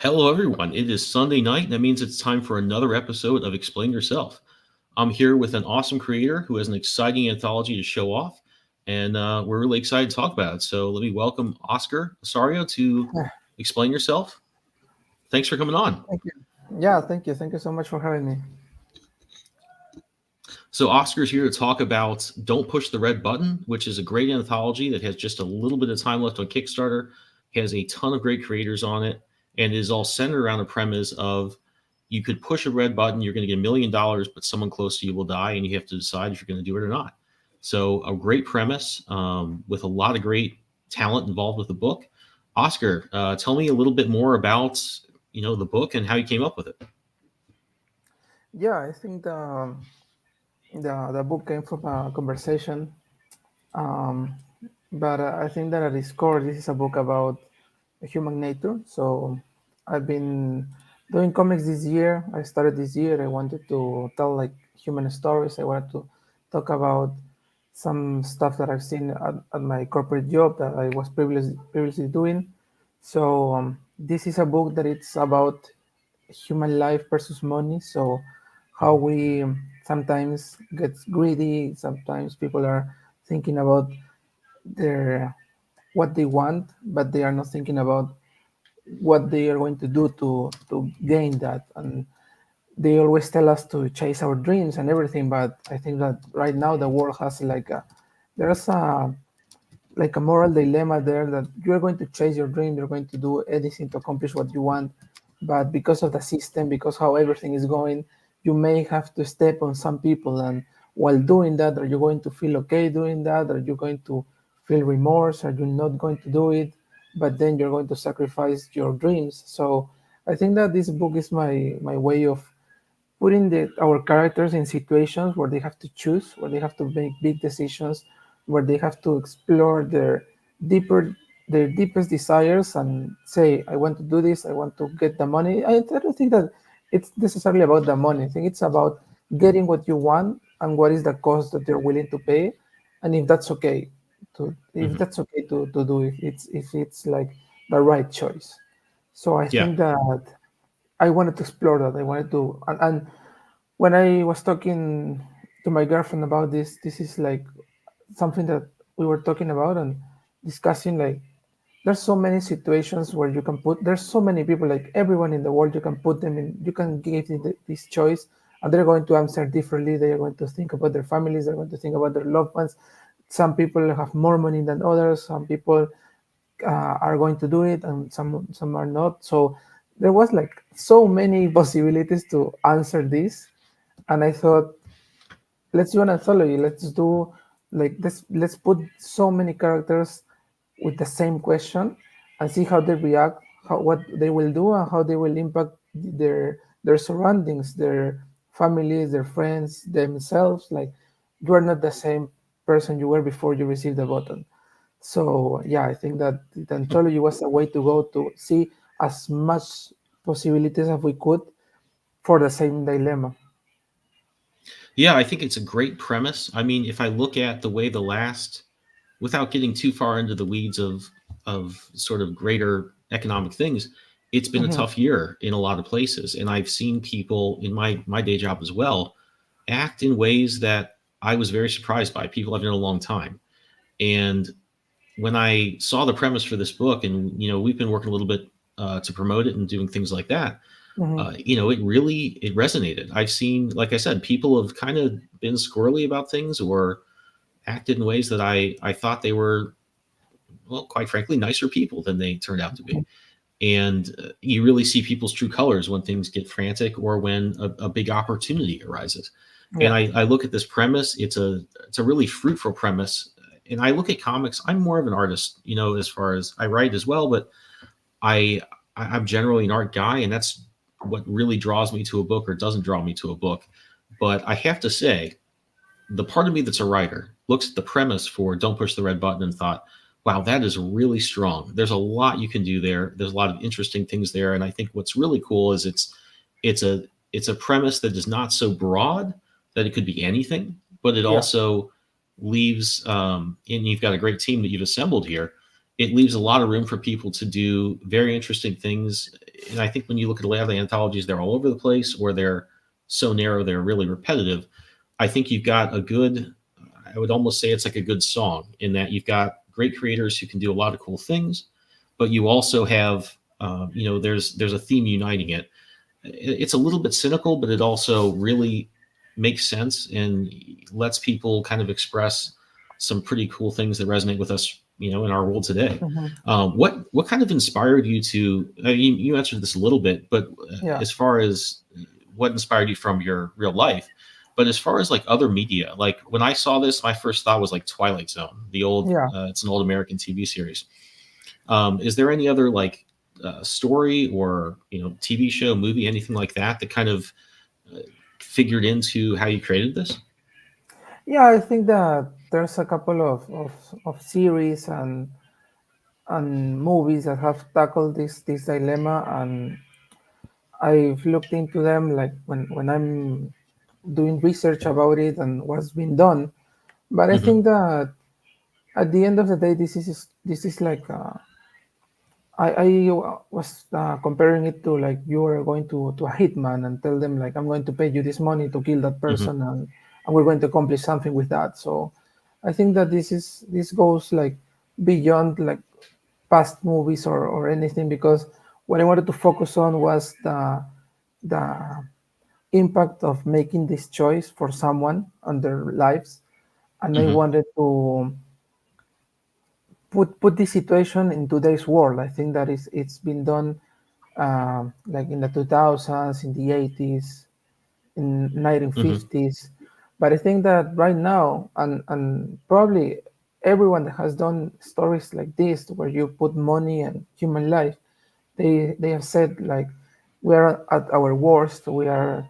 Hello, everyone. It is Sunday night, and that means it's time for another episode of Explain Yourself. I'm here with an awesome creator who has an exciting anthology to show off, and we're really excited to talk about it. So let me welcome Oscar Osorio to Yeah, Explain Yourself. Thanks for coming on. thank you. Yeah, thank you. Thank you so much for having me. So Oscar's here to talk about Don't Push the Red Button, which is a great anthology that has just a little bit of time left on Kickstarter, has a ton of great creators on it, and is all centered around the premise of you could push a red button, you're going to get $1 million, but someone close to you will die, and you have to decide if you're going to do it or not. So a great premise with a lot of great talent involved with the book. Oscar, tell me a little bit more about the book and how you came up with it. Yeah, I think the book came from a conversation, um, but I think that at its core, this is a book about human nature. So I've been doing comics this year. I started this year. I wanted to tell like human stories. I wanted to talk about some stuff that I've seen at my corporate job that I was previously doing. So this is a book that it's about human life versus money. So how we sometimes get greedy. Sometimes people are thinking about their what they want, but they are not thinking about what they are going to do to gain that. And they always tell us to chase our dreams and everything, but I think that right now the world has there's a moral dilemma there that you're going to chase your dream, you're going to do anything to accomplish what you want, but because of the system, because how everything is going, you may have to step on some people, and while doing that, are you going to feel okay doing that? Are you going to feel remorse? Are you not going to do it? But then you're going to sacrifice your dreams. So I think that this book is my way of putting our characters in situations where they have to choose, where they have to make big decisions, where they have to explore deeper their deepest desires and say, I want to do this, I want to get the money. I don't think that it's necessarily about the money. I think it's about getting what you want and what is the cost that you're willing to pay, and if that's okay Mhm. to do, if it's like the right choice. So I Yeah. think that I wanted to explore that. I wanted to, and when I was talking to my girlfriend about this is like something that we were talking about and discussing. Like, there's so many situations where you can put. There's so many people, like everyone in the world. You can put them in. You can give them this choice, and they're going to answer differently. They are going to think about their families. They're going to think about their loved ones. Some people have more money than others. Some people are going to do it, and some are not. So there was like so many possibilities to answer this, and I thought, let's do an anthology. Let's do like this. Let's put so many characters with the same question and see how they react, how what they will do, and how they will impact their surroundings, their families, their friends, themselves. Like, you are not the same person you were before you received the button. So yeah, I think that the anthology was a way to go to see as much possibilities as we could for the same dilemma. Yeah, I think it's a great premise. I mean, if I look at the way the last, without getting too far into the weeds of sort of greater economic things, it's been a Mhm. tough year in a lot of places, and I've seen people in my day job as well act in ways that I was very surprised by. People I've known a long time, and when I saw the premise for this book, and we've been working a little bit to promote it and doing things like that, Mhm. it resonated. I've seen, like I said, people have kind of been squirrely about things or acted in ways that I thought they were, well, quite frankly, nicer people than they turned out to be. And you really see people's true colors when things get frantic or when a big opportunity arises. And Yeah. I look at this premise; it's a really fruitful premise. And I look at comics. I'm more of an artist, as far as I write as well, but I I'm generally an art guy, and that's what really draws me to a book or doesn't draw me to a book. But I have to say, the part of me that's a writer looks at the premise for Don't Push the Red Button and thought, wow, that is really strong. There's a lot you can do there. There's a lot of interesting things there. And I think what's really cool is it's a it's a premise that is not so broad that it could be anything, but it Yeah. also leaves and you've got a great team that you've assembled here. It leaves a lot of room for people to do very interesting things and I think when you look at a lot of the anthologies, they're all over the place, or they're so narrow they're really repetitive. I think you've got a good, I would almost say it's like a good song in that you've got great creators who can do a lot of cool things, but you also have, there's a theme uniting it. It's a little bit cynical, but it also really makes sense and lets people kind of express some pretty cool things that resonate with us, in our world today. Mhm. What kind of inspired you to? I mean, you answered this a little bit, but Yeah, as far as what inspired you from your real life, but as far as like other media, like when I saw this, my first thought was like Twilight Zone, the old. yeah. It's an old American TV series. Is there any other like story or TV show, movie, anything like that that kind of uh, figured into how you created this? Yeah, I think that there's a couple of series and movies that have tackled this dilemma, and I've looked into them like when I'm doing research about it and what's been done. But I Hmm. think that at the end of the day, this is like I was comparing it to like you are going to a hitman and tell them like I'm going to pay you this money to kill that Hmm. person, and we're going to accomplish something with that. So I think that this goes like beyond like past movies or anything, because what I wanted to focus on was the impact of making this choice for someone on their lives, and I Hmm. wanted to put this situation in today's world. I think that it's been done like in the 2000s, in the 80s, in Hmm. 1950s. But I think that right now, and probably everyone that has done stories like this, where you put money and human life, they have said like we are at our worst. We are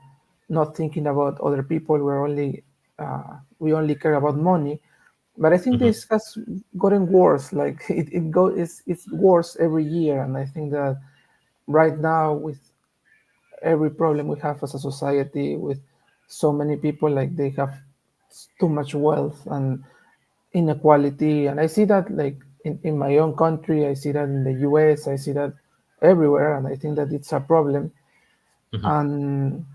not thinking about other people. We only care about money. But I think Hmm. this has gotten worse. Like it's worse every year, and I think that right now with every problem we have as a society, with so many people like they have too much wealth and inequality, and I see that like in my own country, I see that in the US, I see that everywhere, and I think that it's a problem. Hmm. And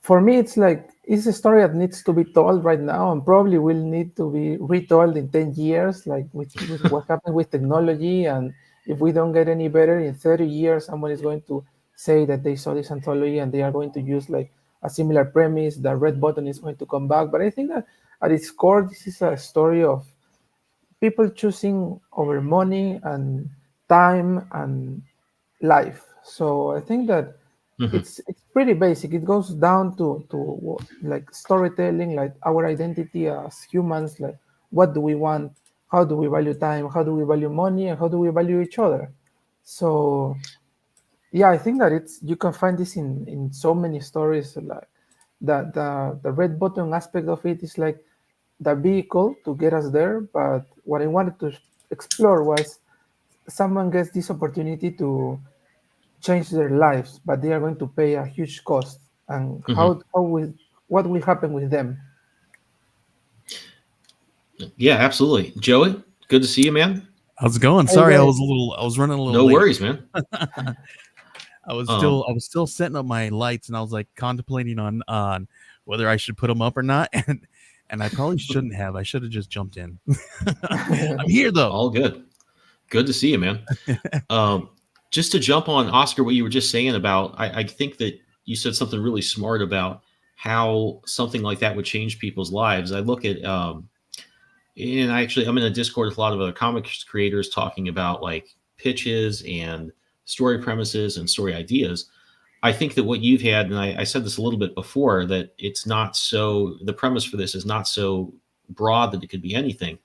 for me, it's like it's a story that needs to be told right now, and probably will need to be retold in 10 years, like with what happened with technology. And if we don't get any better in 30 years, someone is going to say that they saw this anthology and they are going to use like a similar premise. The red button is going to come back. But I think that at its core, this is a story of people choosing over money and time and life. So I think that Hmm. it's pretty basic. It goes down to like storytelling, like our identity as humans, like what do we want, how do we value time, how do we value money, and how do we value each other. So yeah, I think that it's you can find this in so many stories. Like the red button aspect of it is like the vehicle to get us there. But what I wanted to explore was someone gets this opportunity to change their lives, but they are going to pay a huge cost. And Hmm. how will what will happen with them? Yeah, absolutely. Joey, good to see you, man. How's it going? Hey Sorry, guys, I was running a little No late. worries, man. I was still setting up my lights, and I was like contemplating on whether I should put them up or not, and I probably shouldn't have. I should have just jumped in. I'm here though. All good. Good to see you, man. Um, just to jump on Oscar, what you were just saying about, I think that you said something really smart about how something like that would change people's lives. I look at, and I'm in a Discord with a lot of other comics creators talking about like pitches and story premises and story ideas. I think that what you've had, and I said this a little bit before, that it's not so, the premise for this is not so broad that it could be anything.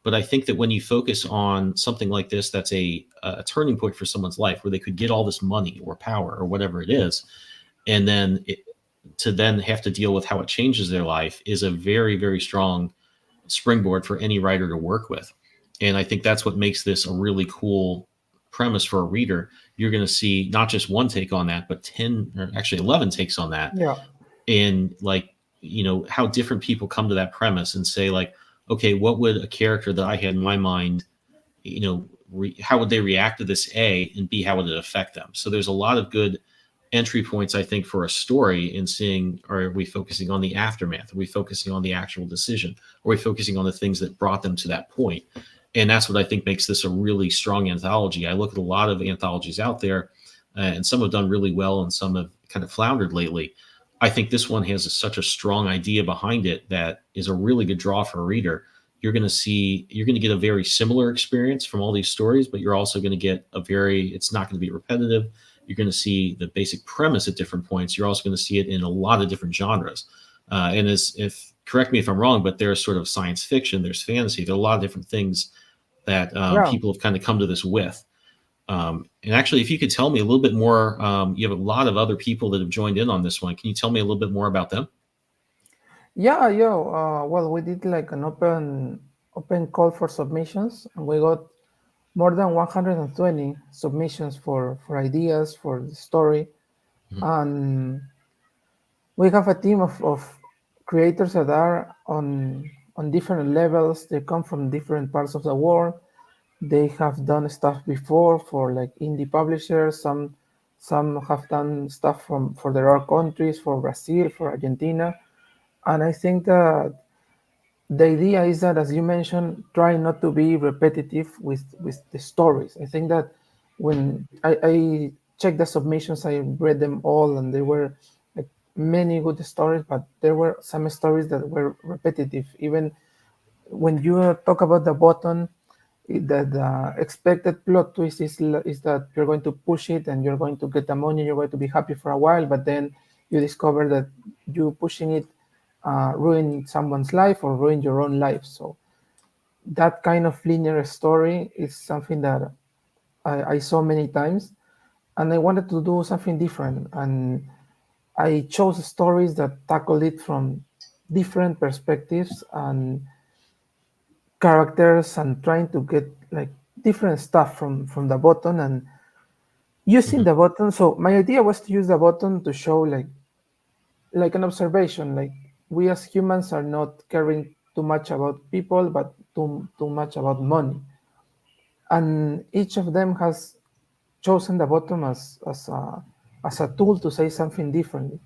But I think that when you focus on something like this, that's a turning point for someone's life where they could get all this money or power or whatever it is, and then to then have to deal with how it changes their life is a very, very strong springboard for any writer to work with. And I think that's what makes this a really cool premise for a reader. You're going to see not just one take on that, but 10 or actually 11 takes on that. yeah, And like, how different people come to that premise and say, like, okay, what would a character that I had in my mind, you know, how would they react to this A, and B, how would it affect them? So there's a lot of good entry points, I think, for a story in seeing, are we focusing on the aftermath? Are we focusing on the actual decision? Are we focusing on the things that brought them to that point? And that's what I think makes this a really strong anthology. I look at a lot of anthologies out there, and some have done really well and some have kind of floundered lately. I think this one has such a strong idea behind it that is a really good draw for a reader. You're going to get a very similar experience from all these stories, but you're also going to get it's not going to be repetitive. You're going to see the basic premise at different points. You're also going to see it in a lot of different genres. And as if correct me if I'm wrong, but there's sort of science fiction, there's fantasy, there are a lot of different things that Yeah. people have kind of come to this with. And actually, if you could tell me a little bit more, you have a lot of other people that have joined in on this one. Can you tell me a little bit more about them? Yeah, yeah. Well, we did like an open call for submissions, and we got more than 120 submissions for ideas for the story. Mhm. And we have a team of creators that are on different levels. They come from different parts of the world. They have done stuff before for like indie publishers. Some have done stuff for their own countries, for Brazil, for Argentina. And I think that the idea is that, as you mentioned, try not to be repetitive with the stories. I think that when I checked the submissions, I read them all, and there were like many good stories, but there were some stories that were repetitive. Even when you talk about the button, the expected plot twist is that you're going to push it and you're going to get the money, you're going to be happy for a while, but then you discover that you pushing it ruin someone's life or ruin your own life. So that kind of linear story is something that I saw many times, and I wanted to do something different. And I chose stories that tackle it from different perspectives and characters, and trying to get like different stuff from the button and using Mhm. the button. So my idea was to use the button to show like an observation, like we as humans are not caring too much about people but too much about money, and each of them has chosen the bottom as a tool to say something differently.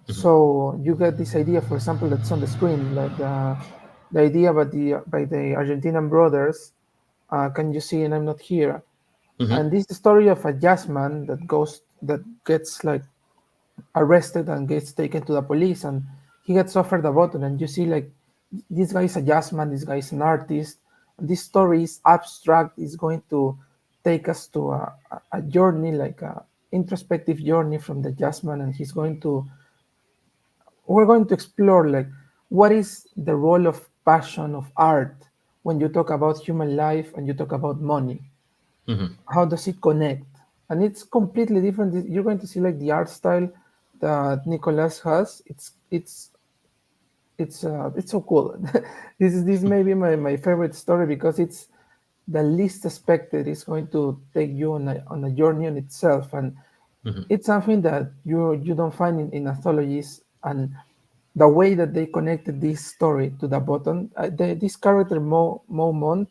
Mhm. So you get this idea, for example, that's on the screen, like the idea by the Argentinian brothers. Can you see? And I'm not here. Mhm. And this is the story of a jazz man that gets like arrested and gets taken to the police, and he gets offered a button, and you see like this guy is a jazz man, this guy is an artist, and this story is abstract, is going to take us to a journey, like a introspective journey from the jazz man, and we're going to explore like what is the role of passion, of art, when you talk about human life and you talk about money. Mhm. How does it connect? And it's completely different. You're going to see like the art style that Nicolas has. It's so cool. This may be my favorite story because it's the least expected. It's going to take you on a journey on itself, and Mhm. it's something that you don't find in anthologies. And the way that they connected this story to the button, this character Mo Mont,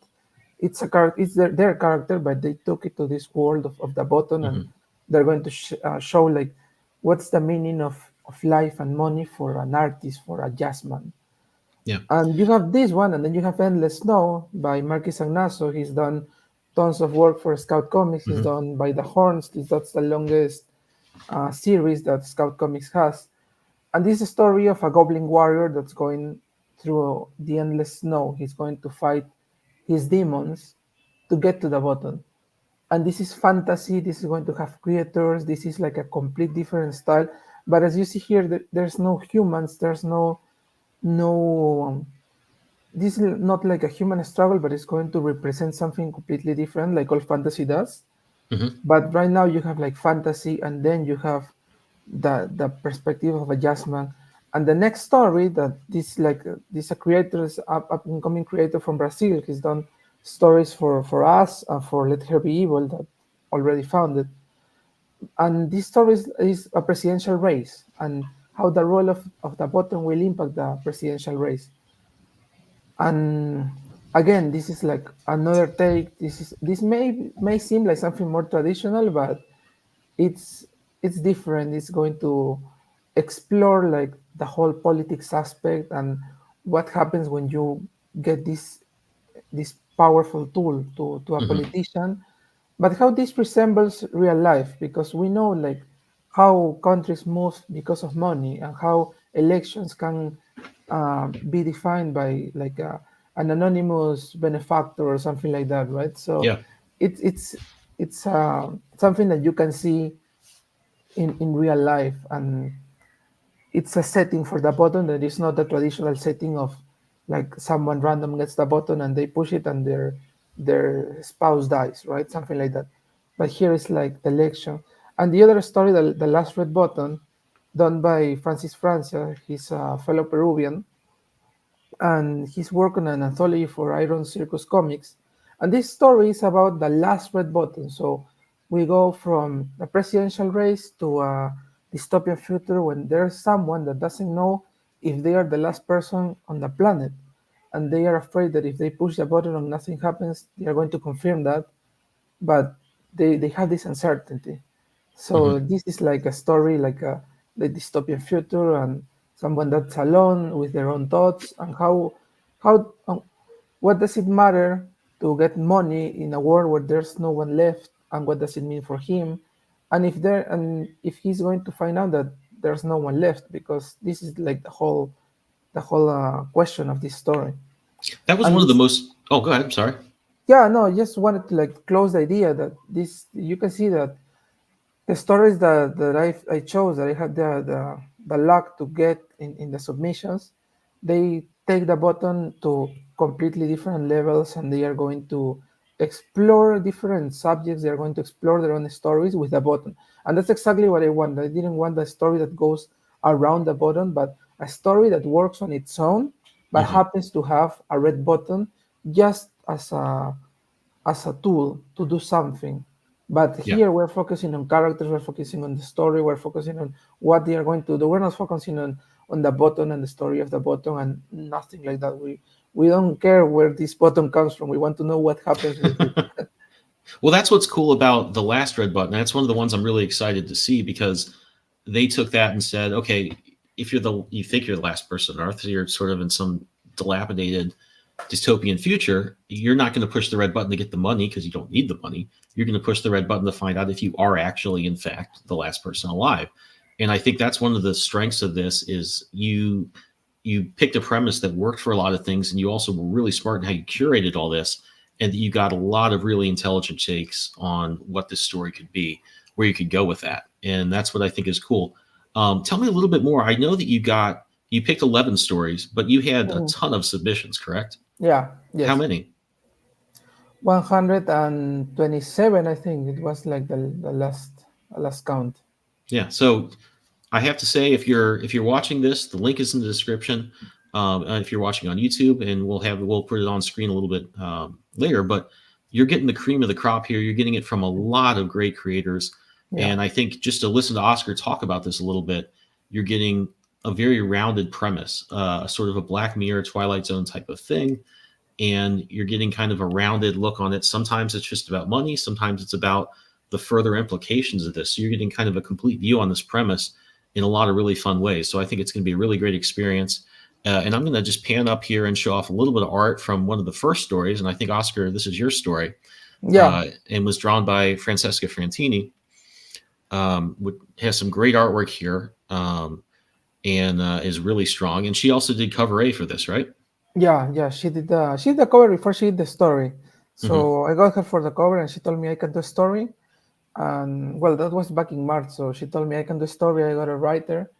it's their character, but they took it to this world of the button, and Mhm. they're going to show like what's the meaning of life and money for an artist, for a jazz man. Yeah. And you have this one, and then you have Endless Snow by Marquis Agnaso. He's done tons of work for Scout Comics. He's Mhm. done By the Horns. That's the longest series that Scout Comics has. And this is a story of a goblin warrior that's going through the endless snow. He's going to fight his demons to get to the bottom. And this is fantasy. This is going to have creatures. This is like a complete different style. But as you see here, there's no humans. There's no. This is not like a human struggle, but it's going to represent something completely different, like all fantasy does. Mhm. But right now you have like fantasy, and then you have the perspective of a jazz man. And the next story that this a creator is up and coming creator from Brazil. He's done stories for us and for Let Her Be Evil that already founded. And this story is a presidential race and how the role of the button will impact the presidential race. And again, this is like another take. This may seem like something more traditional, but it's it's different. It's going to explore like the whole politics aspect and what happens when you get this powerful tool to a Hmm. politician, but how this resembles real life, because we know like how countries move because of money and how elections can be defined by like an anonymous benefactor or something like that, right? So Yeah. it's something that you can see in real life, and it's a setting for the button that is not the traditional setting of like someone random gets the button and they push it and their spouse dies, right? Something like that. But here it's like the election. And the other story, the last red button, done by Francis Francia, he's a fellow Peruvian, and he's working on an anthology for Iron Circus Comics. And this story is about the last red button. So we go from a presidential race to a dystopian future when there's someone that doesn't know if they are the last person on the planet. And they are afraid that if they push the button and nothing happens, they are going to confirm that, but they have this uncertainty. Hmm. So this is like a story, like the dystopian future, and someone that's alone with their own thoughts, and how what does it matter to get money in a world where there's no one left, and what does it mean for him, and if he's going to find out that there's no one left, because this is like the whole question of this story. That was And one of the this, most. Oh, go ahead. I'm sorry. yeah, no, I just wanted to like close the idea that this you can see that the stories that I chose, that I had the luck to get in the submissions, they take the button to completely different levels, and they are going to explore different subjects. They are going to explore their own stories with the button, and that's exactly what I want. I didn't want a story that goes around the button, but a story that works on its own, but Hmm. happens to have a red button just as a tool to do something. But Yeah. here we're focusing on characters, we're focusing on the story, we're focusing on what they are going to do. We're not focusing on the button and the story of the button and nothing like that. We don't care where this button comes from. We want to know what happens with it. Well, that's what's cool about the last red button. That's one of the ones I'm really excited to see because they took that and said, okay, if you think you're the last person on Earth, so you're sort of in some dilapidated dystopian future, you're not going to push the red button to get the money because you don't need the money. You're going to push the red button to find out if you are actually, in fact, the last person alive. And I think that's one of the strengths of this is you picked a premise that worked for a lot of things, and you also were really smart in how you curated all this, and you got a lot of really intelligent takes on what this story could be, where you could go with that, and that's what I think is cool. Tell me a little bit more. I know that you picked 11 stories, but you had a Mhm. ton of submissions, correct? Yeah, How yes. many? 127, I think it was like the last count. Yeah. So I have to say, if you're watching this, the link is in the description. If you're watching on YouTube, and we'll put it on screen a little bit later. But you're getting the cream of the crop here. You're getting it from a lot of great creators, Yeah. and I think just to listen to Oscar talk about this a little bit, you're getting a very rounded premise, sort of a Black Mirror, Twilight Zone type of thing, and you're getting kind of a rounded look on it. Sometimes it's just about money, sometimes it's about the further implications of this. So you're getting kind of a complete view on this premise in a lot of really fun ways. So I think it's going to be a really great experience. And I'm going to just pan up here and show off a little bit of art from one of the first stories. And I think, Oscar, this is your story, Yeah. and was drawn by Francesca Frantini. Has some great artwork here, and is really strong. And she also did cover A for this, right? Yeah, she did the cover before she did the story. Mm-hmm. So I got her for the cover, and she told me I can do a story. And well, that was back in March. So she told me I can do a story. I got a writer.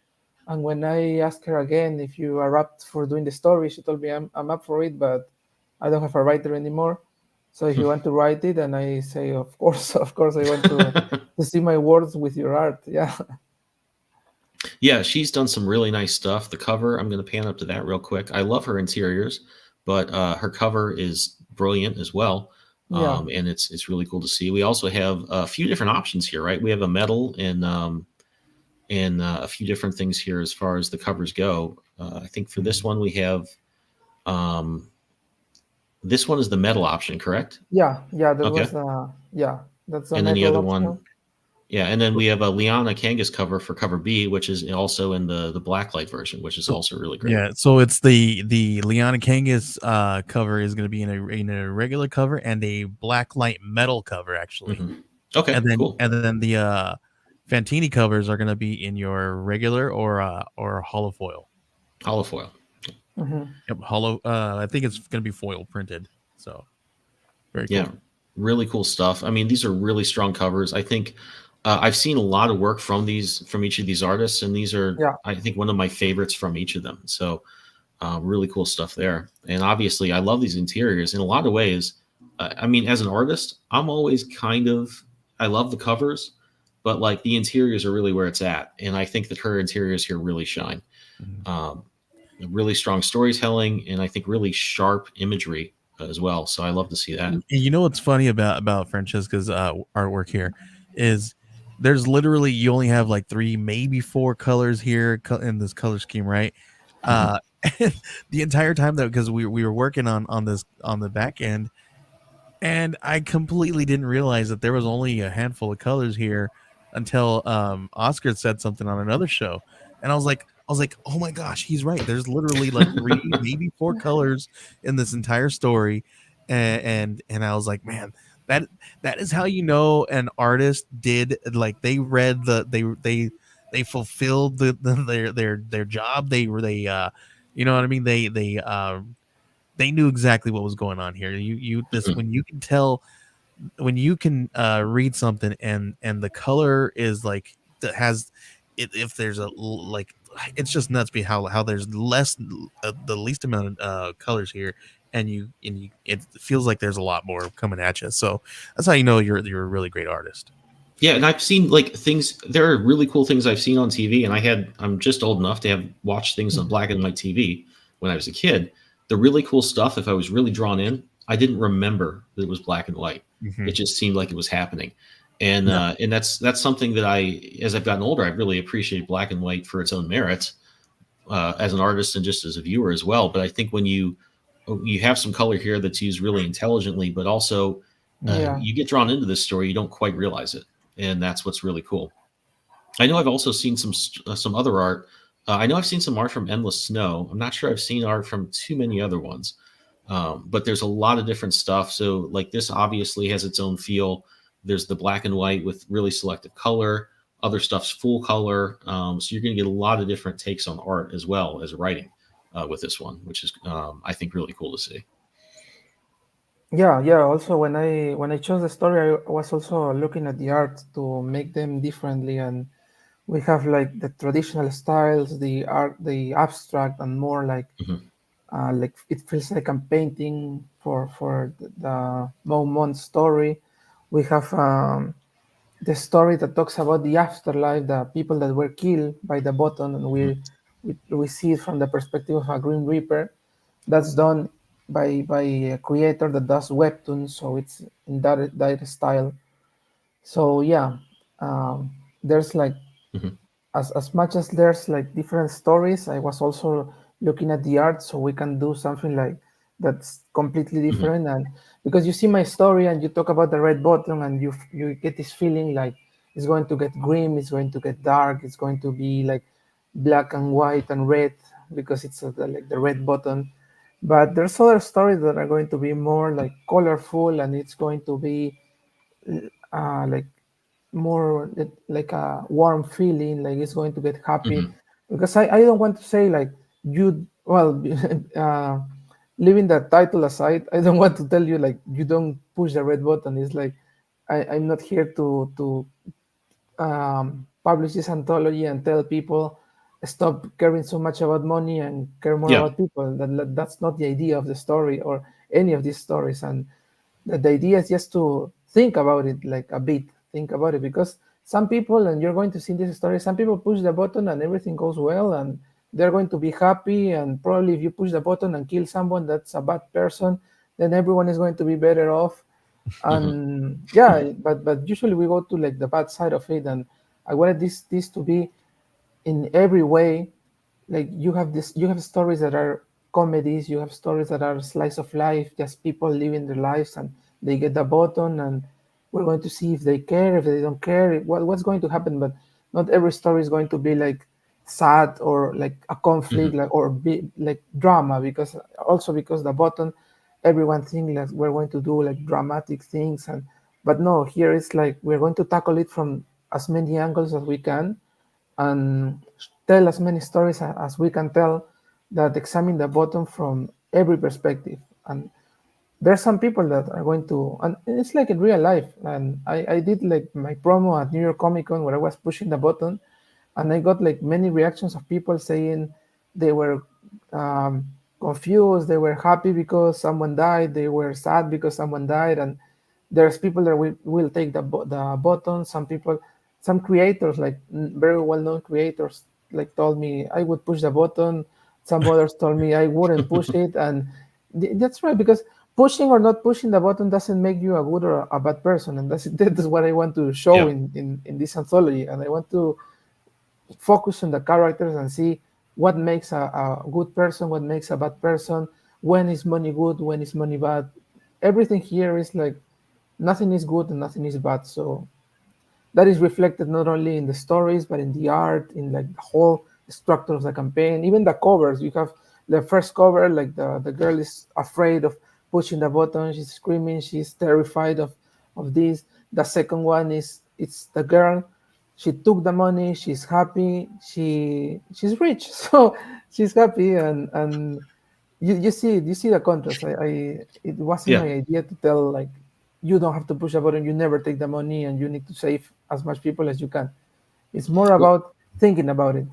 And when I asked her again if you are up for doing the story, she told me I'm up for it, but I don't have a writer anymore. So if you want to write it, and I say, of course, of course, I want to see my words with your art. Yeah, Yeah, she's done some really nice stuff. The cover, I'm going to pan up to that real quick. I love her interiors, but her cover is brilliant as well, yeah, and it's really cool to see. We also have a few different options here, right? We have a metal and a few different things here as far as the covers go. I think for this one we have um, This one is the metal option, correct? Yeah, that Okay. was yeah, that's the And then the metal other option. one, yeah, and then we have a Liana Kangas cover for cover B, which is also in the blacklight version, which is So also really great. yeah, so it's the Leona Kangas cover is going to be in a regular cover and a black light metal cover actually, Okay, cool. and then the Fantini covers are going to be in your regular or hollow foil. Holofoil. Hmm. Yep, hollow. I think it's going to be foil printed. So very Yeah, cool. really cool stuff. I mean, these are really strong covers. I think I've seen a lot of work from each of these artists, and these are, Yeah, I think, one of my favorites from each of them. So really cool stuff there. And obviously, I love these interiors in a lot of ways. I mean, as an artist, I'm always kind of, I love the covers, but like the interiors are really where it's at. And I think that her interiors here really shine. Mhm. Um, really strong storytelling, and I think really sharp imagery as well. So I love to see that. You know what's funny about Francesca's artwork here is there's literally you only have like three, maybe four colors here in this color scheme, right? Mhm. Uh, the entire time though, because we were working on this on the back end, and I completely didn't realize that there was only a handful of colors here until Oscar said something on another show, and I was like, oh my gosh, he's right. There's literally like three, maybe four colors in this entire story, and I was like, man, that that is how you know an artist did like they read they fulfilled their job. They you know what I mean. They knew exactly what was going on here. You this Mhm. when you can tell when you can read something and the color is like that has it if there's like it's just nuts be how there's less the least amount of colors here and you it feels like there's a lot more coming at you. So that's how you know you're a really great artist. Yeah, and I've seen like things. There are really cool things I've seen on TV, and I'm just old enough to have watched things on black and white TV when I was a kid. The really cool stuff, if I was really drawn in, I didn't remember that it was black and white. Hmm. It just seemed like it was happening, Yeah. and that's something that as I've gotten older, I've really appreciated black and white for its own merits as an artist and just as a viewer as well. But I think when you have some color here that's used really intelligently, but also yeah, you get drawn into this story, you don't quite realize it, and that's what's really cool. I know I've also seen some other art. I know I've seen some art from Endless Snow. I'm not sure I've seen art from too many other ones, but there's a lot of different stuff. So like this obviously has its own feel. There's the black and white with really selective color. Other stuff's full color. So you're going to get a lot of different takes on art as well as writing with this one, which is I think really cool to see. yeah. Also, when I chose the story, I was also looking at the art to make them differently, and we have like the traditional styles, the art, the abstract, and more Hmm. like it feels like I'm painting for the Beaumont story. We have the story that talks about the afterlife, the people that were killed by the button, and Hmm. we see it from the perspective of a Green Reaper. That's done by a creator that does webtoons, so it's in that style. So yeah, there's like Hmm. as much as there's like different stories, I was also looking at the art so we can do something like that's completely Hmm. different. And because you see my story and you talk about the red bottom and you get this feeling like it's going to get grim, it's going to get dark, it's going to be like black and white and red because it's like the red button. But there's other stories that are going to be more like colorful, and it's going to be like more like a warm feeling, like it's going to get happy. Hmm. Because I don't want to say like you, well, leaving the title aside, I don't want to tell you like you don't push the red button. It's like I'm not here to publish this anthology and tell people stop caring so much about money and care more Yeah. about people. That's not the idea of the story or any of these stories. And the idea is just to think about it like a bit, think about it, because some people, and you're going to see this story, some people push the button and everything goes well and they're going to be happy, and probably if you push the button and kill someone that's a bad person, then everyone is going to be better off. Hmm. And yeah, but usually we go to like the bad side of it, and I wanted this to be in every way, like you have stories that are comedies, you have stories that are slice of life, just people living their lives, and they get the button, and we're going to see if they care, if they don't care, what's going to happen. But not every story is going to be like sad or like a conflict, Hmm. like or be like drama, because also because the button, everyone thinks that we're going to do like dramatic things, and but no, here it's like we're going to tackle it from as many angles as we can, and tell as many stories as we can tell, that examine the bottom from every perspective. And there's some people that are going to, and it's like in real life. And I did like my promo at New York Comic Con where I was pushing the button, and I got like many reactions of people saying they were um, confused, they were happy because someone died, they were sad because someone died, and there's people that will take the button. Some people, some creators, like very well-known creators, like told me I would push the button. Some others told me I wouldn't push it, and that's right, because pushing or not pushing the button doesn't make you a good or a bad person, and that's what I want to show Yeah. in this anthology. And I want to focus on the characters and see what makes a good person, what makes a bad person, when is money good, when is money bad. Everything here is like nothing is good and nothing is bad. So that is reflected not only in the stories but in the art, in like the whole structure of the campaign, even the covers. You have the first cover, like the girl is afraid of pushing the button, she's screaming, she's terrified of this. The second one is, it's the girl, she took the money, she's happy, she's rich, so she's happy. And you see the contrast. I It wasn't Yeah. my idea to tell like you don't have to push a button, you never take the money, and you need to save as much people as you can. It's more Well, about thinking about it.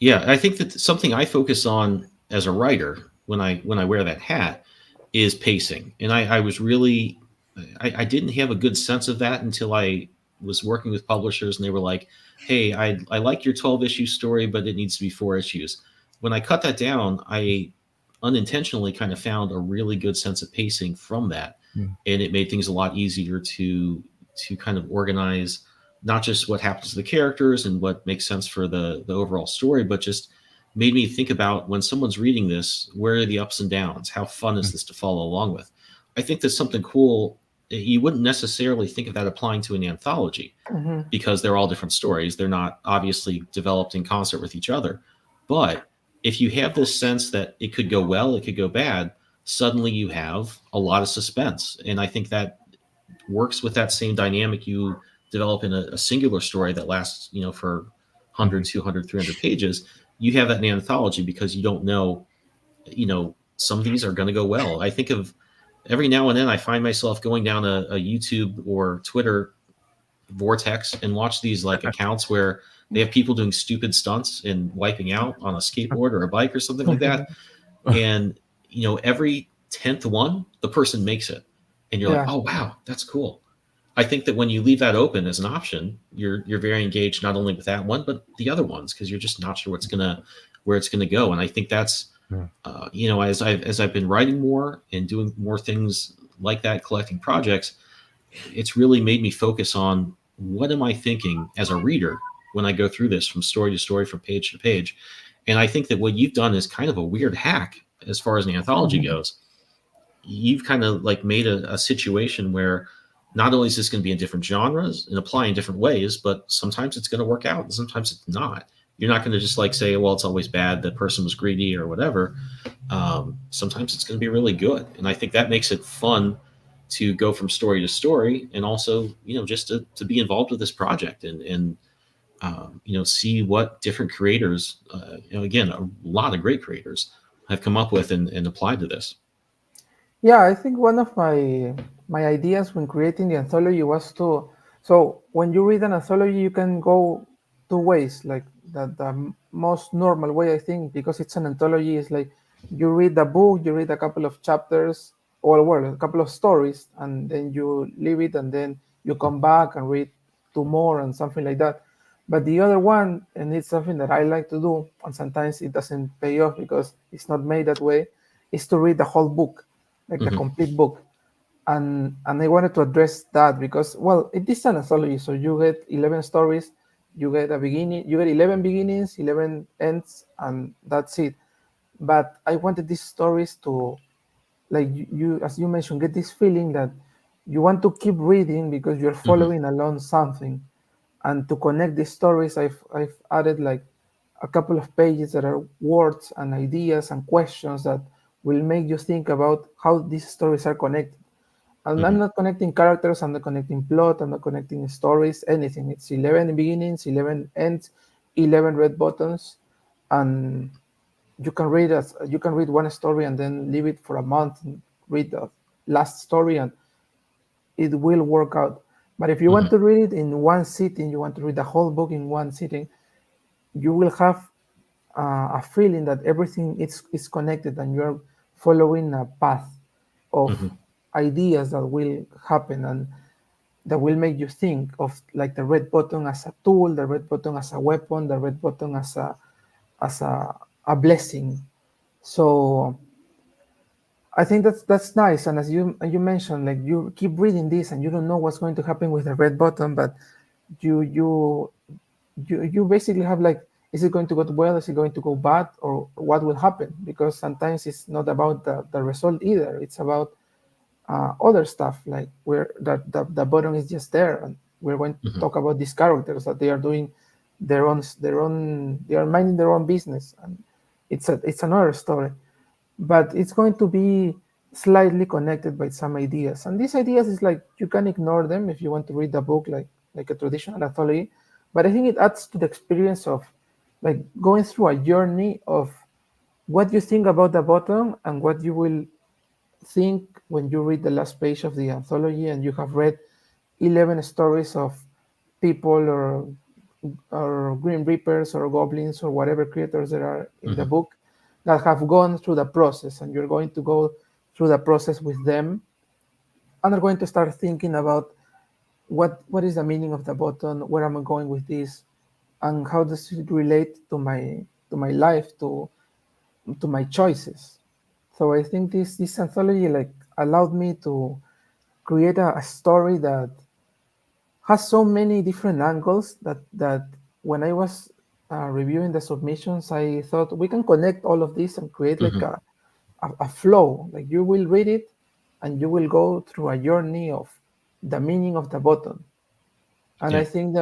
yeah. I think that something I focus on as a writer when I wear that hat is pacing, and I was really I didn't have a good sense of that until I was working with publishers, and they were like, "Hey, I like your 12 issue story, but it needs to be 4 issues." When I cut that down, I unintentionally kind of found a really good sense of pacing from that, Mm. and it made things a lot easier to kind of organize not just what happens to the characters and what makes sense for the overall story, but just made me think about when someone's reading this, where are the ups and downs? How fun is Mm. this to follow along with? I think that's something cool. You wouldn't necessarily think of that applying to an anthology Hmm. because they're all different stories. They're not obviously developed in concert with each other. But if you have this sense that it could go well, it could go bad, suddenly you have a lot of suspense. And I think that works with that same dynamic you develop in a singular story that lasts, for 100, Mhm. 200, 300 pages. You have that in an anthology because you don't know, some of these are going to go well. I think of every now and then I find myself going down a YouTube or Twitter vortex and watch these like accounts where they have people doing stupid stunts and wiping out on a skateboard or a bike or something like that. And every 10th one, the person makes it. And you're like, Yeah. oh wow, that's cool. I think that when you leave that open as an option, you're very engaged not only with that one but the other ones because you're just not sure where it's gonna go. And I think that's Yeah. as I've been writing more and doing more things like that, collecting projects, it's really made me focus on what am I thinking as a reader when I go through this from story to story, from page to page. And I think that what you've done is kind of a weird hack as far as an anthology Mhm. goes. You've kind of like made a situation where not only is this going to be in different genres and apply in different ways, but sometimes it's going to work out and sometimes it's not. You're not going to just like say, well, it's always bad. The person was greedy or whatever. Sometimes it's going to be really good. And I think that makes it fun to go from story to story and also, just to be involved with this project and see what different creators, again, a lot of great creators have come up with and applied to this. Yeah, I think one of my ideas when creating the anthology was to, so when you read an anthology you can go two ways. Like the most normal way, I think, because it's an anthology, is like you read the book, you read a couple of chapters, or well, a couple of stories, and then you leave it, and then you come back and read two more and something like that. But the other one, and it's something that I like to do, and sometimes it doesn't pay off because it's not made that way, is to read the whole book, like the Hmm. complete book. And I wanted to address that because, well, it is an anthology, so you get 11 stories, you get a beginning, you get 11 beginnings, 11 ends, and that's it. but I wanted these stories to, like you as you mentioned, get this feeling that you want to keep reading because you're Hmm. following along something. And to connect these stories, I've added like a couple of pages that are words and ideas and questions that will make you think about how these stories are connected. And I'm Hmm. not connecting characters, I'm not connecting plot, I'm not connecting stories, anything. It's 11 beginnings, 11 ends, 11 red buttons, and you can read one story and then leave it for a month and read the last story, and it will work out. But if you want Hmm. to read it in one sitting, you want to read the whole book in one sitting, you will have a feeling that everything is connected and you're following a path of Hmm. ideas that will happen and that will make you think of like the red button as a tool, the red button as a weapon, the red button as a blessing. So I think that's nice. And as you mentioned, like you keep reading this and you don't know what's going to happen with the red button, but you you you basically have like, is it going to go well, is it going to go bad, or what will happen? Because sometimes it's not about the result either, it's about other stuff, like where the button is just there, and we're going to Hmm. talk about these characters that they are doing their own, they are minding their own business, and it's another story, but it's going to be slightly connected by some ideas. And these ideas is like you can ignore them if you want to read the book like a traditional anthology, but I think it adds to the experience of like going through a journey of what you think about the bottom and what you will think when you read the last page of the anthology and you have read 11 stories of people or Green Reapers or goblins or whatever creatures there are in the Hmm. book that have gone through the process, and you're going to go through the process with them and are going to start thinking about what is the meaning of the button, where am I going with this, and how does it relate to my life, to my choices. So I think this anthology like allowed me to create a story that has so many different angles that when I was reviewing the submissions, I thought we can connect all of this and create like Hmm. a flow. Like you will read it and you will go through a journey of the meaning of the button. And I Yeah. think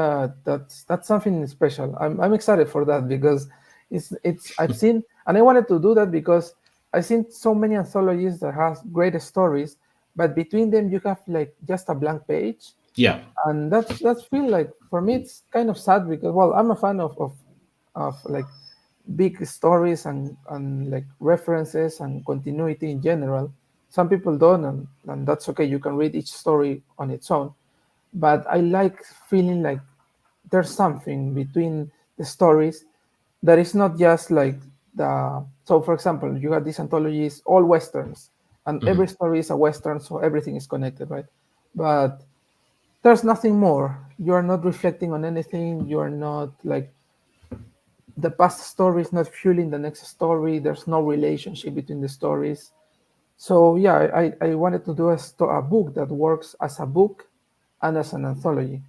that's something special. I'm excited for that because it's I've seen, and I wanted to do that because I've seen so many anthologies that has great stories, but between them you have like just a blank page, Yeah. and that's feel like for me it's kind of sad because well I'm a fan of like big stories and like references and continuity in general. Some people don't, and that's okay, you can read each story on its own, but I like feeling like there's something between the stories that is not just like the, so for example you have these anthologies all westerns and Hmm. every story is a western, so everything is connected, right? But there's nothing more. You are not reflecting on anything. You are not like the past story is not fueling the next story. There's no relationship between the stories. So yeah, I wanted to do a book that works as a book and as an anthology.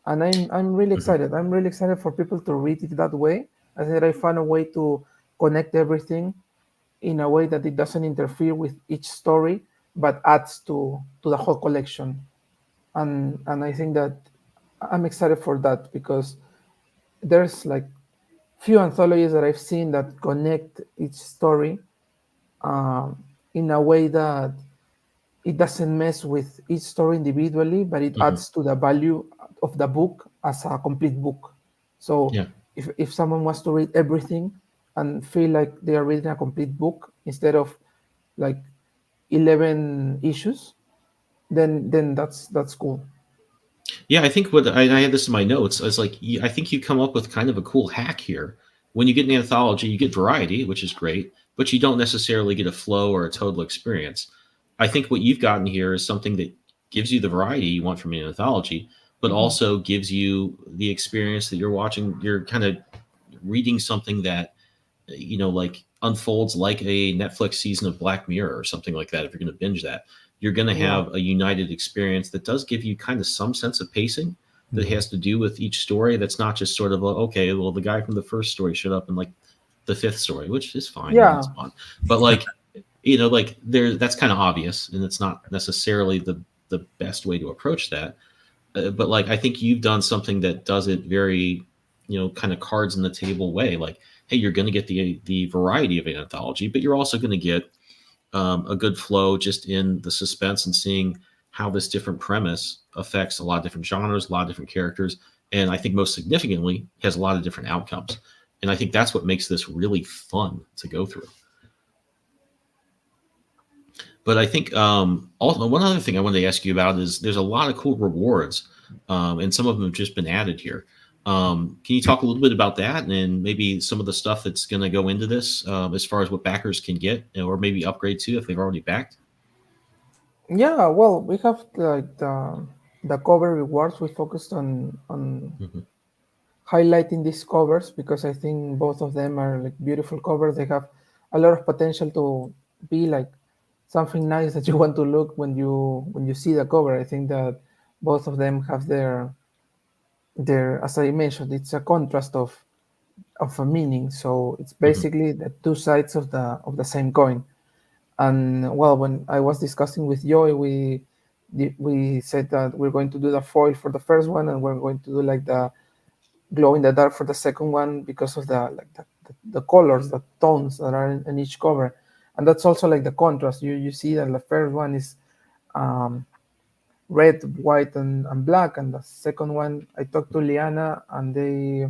And I'm really Hmm. excited. I'm really excited for people to read it that way. I think I found a way to connect everything in a way that it doesn't interfere with each story, but adds to the whole collection. And I think that I'm excited for that because there's like few anthologies that I've seen that connect each story um, in a way that it doesn't mess with each story individually, but it Hmm. adds to the value of the book as a complete book. So Yeah. if someone wants to read everything and feel like they are reading a complete book instead of like 11 issues, then that's cool. Yeah, I think I had this in my notes. I was like, I think you come up with kind of a cool hack here. When you get an anthology, you get variety, which is great, but you don't necessarily get a flow or a total experience. I think what you've gotten here is something that gives you the variety you want from an anthology, but Mhm. also gives you the experience that you're watching. You're kind of reading something that like unfolds like a Netflix season of Black Mirror or something like that. If you're going to binge that, you're going to Yeah. have a united experience that does give you kind of some sense of pacing that Mhm. has to do with each story. That's not just sort of okay, well, the guy from the first story showed up and like the fifth story, which is fine. I mean, it's Yeah, fun, but like, like there, that's kind of obvious, and it's not necessarily the best way to approach that. But like, I think you've done something that does it very, kind of cards on the table way. Like, hey, you're going to get the variety of an anthology, but you're also going to get a good flow just in the suspense and seeing how this different premise affects a lot of different genres, a lot of different characters, and I think most significantly has a lot of different outcomes. And I think that's what makes this really fun to go through. But I think also one other thing I wanted to ask you about is there's a lot of cool rewards, and some of them have just been added here. Can you talk a little bit about that, and then maybe some of the stuff that's going to go into this, as far as what backers can get, or maybe upgrade to if they've already backed? yeah. Well, we have like the cover rewards. We focused on Hmm. highlighting these covers because I think both of them are like beautiful covers. They have a lot of potential to be like something nice that you want to look when you see the cover. I think that both of them have their, as I mentioned, it's a contrast of a meaning. So it's Hmm. basically the two sides of the same coin. And well, when I was discussing with Joy, we said that we're going to do the foil for the first one, and we're going to do like the glow in the dark for the second one because of the colors, the tones that are in each cover, and that's also like the contrast. You see that the first one is um, red, white, and black, and the second one I talked to Liana, and they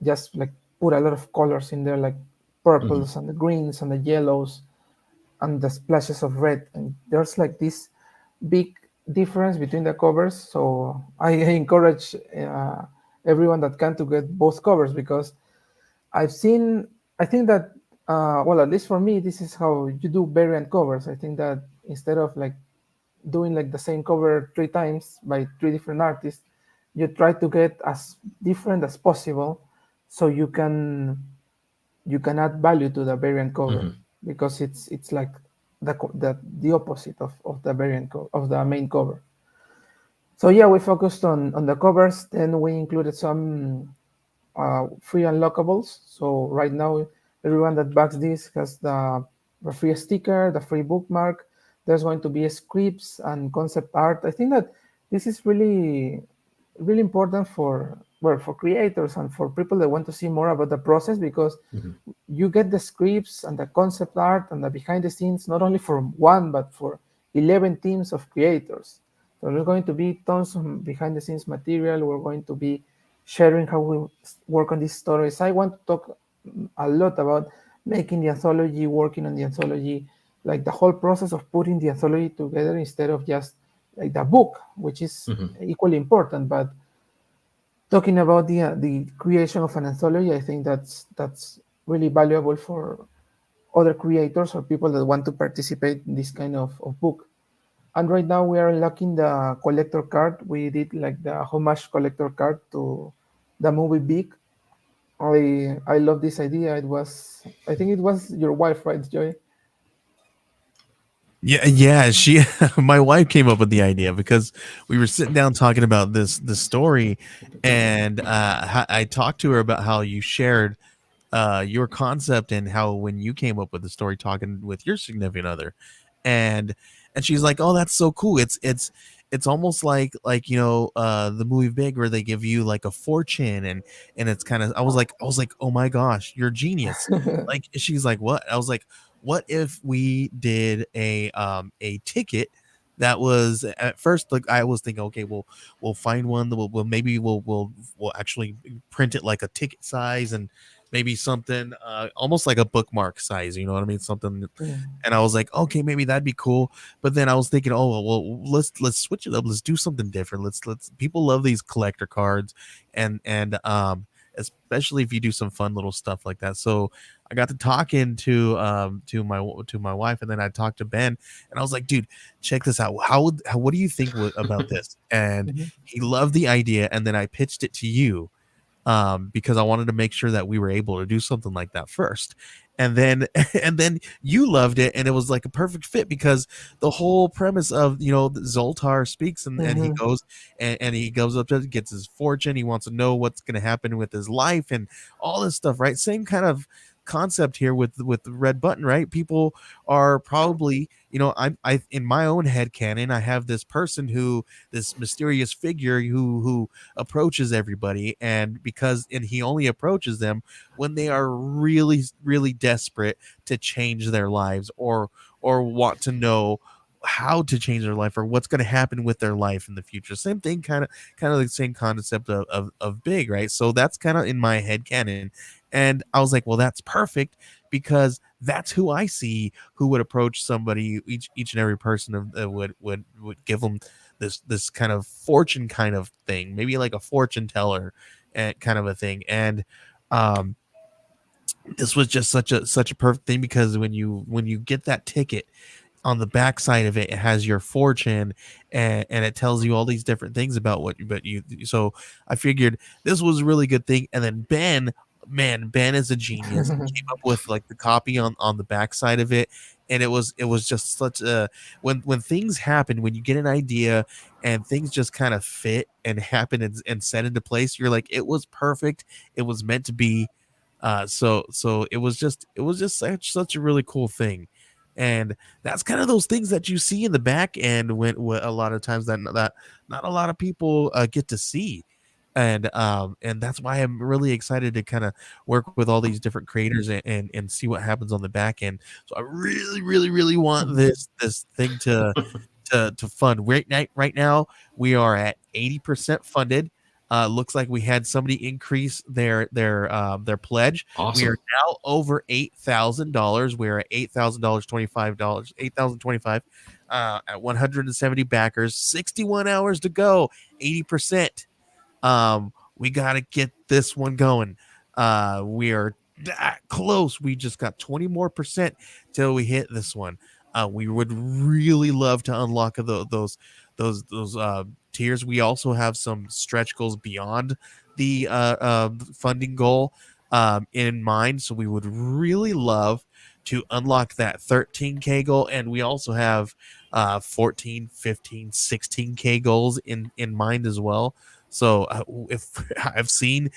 just like put a lot of colors in there, like Hmm. purples and the greens and the yellows and the splashes of red, and there's like this big difference between the covers. So I encourage everyone that can to get both covers because I've seen. I think that well, at least for me, this is how you do variant covers. I think that instead of like doing like the same cover three times by three different artists, you try to get as different as possible, so you can add value to the variant cover Hmm. because it's like the opposite of the of the main cover. So yeah, we focused on the covers. Then we included some free unlockables. So right now, everyone that backs this has the free sticker, the free bookmark. There's going to be scripts and concept art. I think that this is really important for, well, for creators and for people that want to see more about the process because Hmm. you get the scripts and the concept art and the behind the scenes not only for one but for 11 teams of creators. So there's going to be tons of behind the scenes material. We're going to be sharing how we work on these stories. I want to talk a lot about making the anthology, working on the anthology, like the whole process of putting the anthology together instead of just like the book, which is Hmm. equally important. But talking about the creation of an anthology, I think that's really valuable for other creators or people that want to participate in this kind of book. And right now we are unlocking the collector card. We did like the homage collector card to the movie Big. I love this idea. I think it was your wife, right, Joy? Yeah, yeah. She, my wife came up with the idea because we were sitting down talking about this story, and I talked to her about how you shared your concept and how when you came up with the story talking with your significant other, and she's like, oh, that's so cool. It's almost like the movie Big where they give you like a fortune, and it's kind of, I was like, oh my gosh, you're a genius. Like, she's like, what? I was like, what if we did a ticket that was, at first, like, I was thinking, okay, we'll find one that we'll maybe we'll actually print it like a ticket size, and maybe something almost like a bookmark size, you know what I mean? Something. Mm, And I was like, okay, maybe that'd be cool. But then I was thinking, oh well, let's switch it up. Let's do something different. Let's people love these collector cards, and especially if you do some fun little stuff like that. So I got to talking to my wife, and then I talked to Ben, and I was like, dude, check this out. How what do you think about this? And mhm. he loved the idea, and then I pitched it to you, because I wanted to make sure that we were able to do something like that first. And then and then you loved it, and it was like a perfect fit because the whole premise of, Zoltar speaks, and he Hmm. goes, and he goes up to, gets his fortune. He wants to know what's going to happen with his life and all this stuff, right? Same kind of concept here with the red button, right? People are probably, I in my own head canon, I have this person who, this mysterious figure who approaches everybody, and he only approaches them when they are really really desperate to change their lives, or want to know how to change their life, or what's going to happen with their life in the future. Same thing, kind of the same concept of big, right? So that's kind of in my head canon. And I was like, well, that's perfect, because that's who I see who would approach somebody, each and every person would give them this kind of fortune kind of thing, maybe like a fortune teller and kind of a thing. And um this was just such a perfect thing, because when you get that ticket, on the back side of it, it has your fortune, and it tells you all these different things about so I figured this was a really good thing. And then Ben is a genius. He came up with like the copy on the back side of it, and it was just such a, when things happen, when you get an idea and things just kind of fit and happen and set into place, you're like, it was perfect, it was meant to be. So it was just such a really cool thing. And that's kind of those things that you see in the back end, when a lot of times that not a lot of people get to see. And that's why I'm really excited to kind of work with all these different creators, and see what happens on the back end. So I really really really want this thing to fund. Right now we are at 80% funded. Looks like we had somebody increase their pledge. We are Awesome. now over $8,000. We're at $8,000, $25, 8,025 at 170 backers. 61 hours to go. 80%. We got to get this one going. We are that close. We just got 20 more percent till we hit this one. We would really love to unlock those tiers. We also have some stretch goals beyond the funding goal in mind. So we would really love to unlock that 13K goal, and we also have 14, 15, 16K goals in mind as well. So if I've seen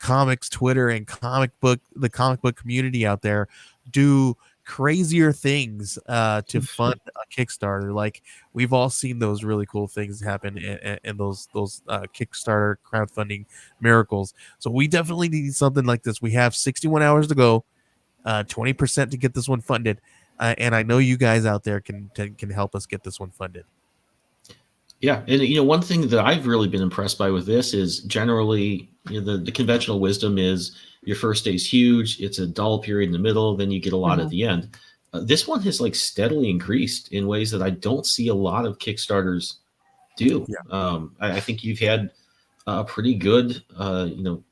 comics Twitter and the comic book community out there do crazier things to fund a Kickstarter. Like, we've all seen those really cool things happen in those Kickstarter crowdfunding miracles. So we definitely need something like this. We have 61 hours to go, 20% to get this one funded, and I know you guys out there can help us get this one funded. Yeah, and one thing that I've really been impressed by with this is generally, the conventional wisdom is your first day's huge, it's a dull period in the middle, then you get a lot at Hmm. the end. This one has like steadily increased in ways that I don't see a lot of Kickstarters do. Yeah. I think you've had a pretty good,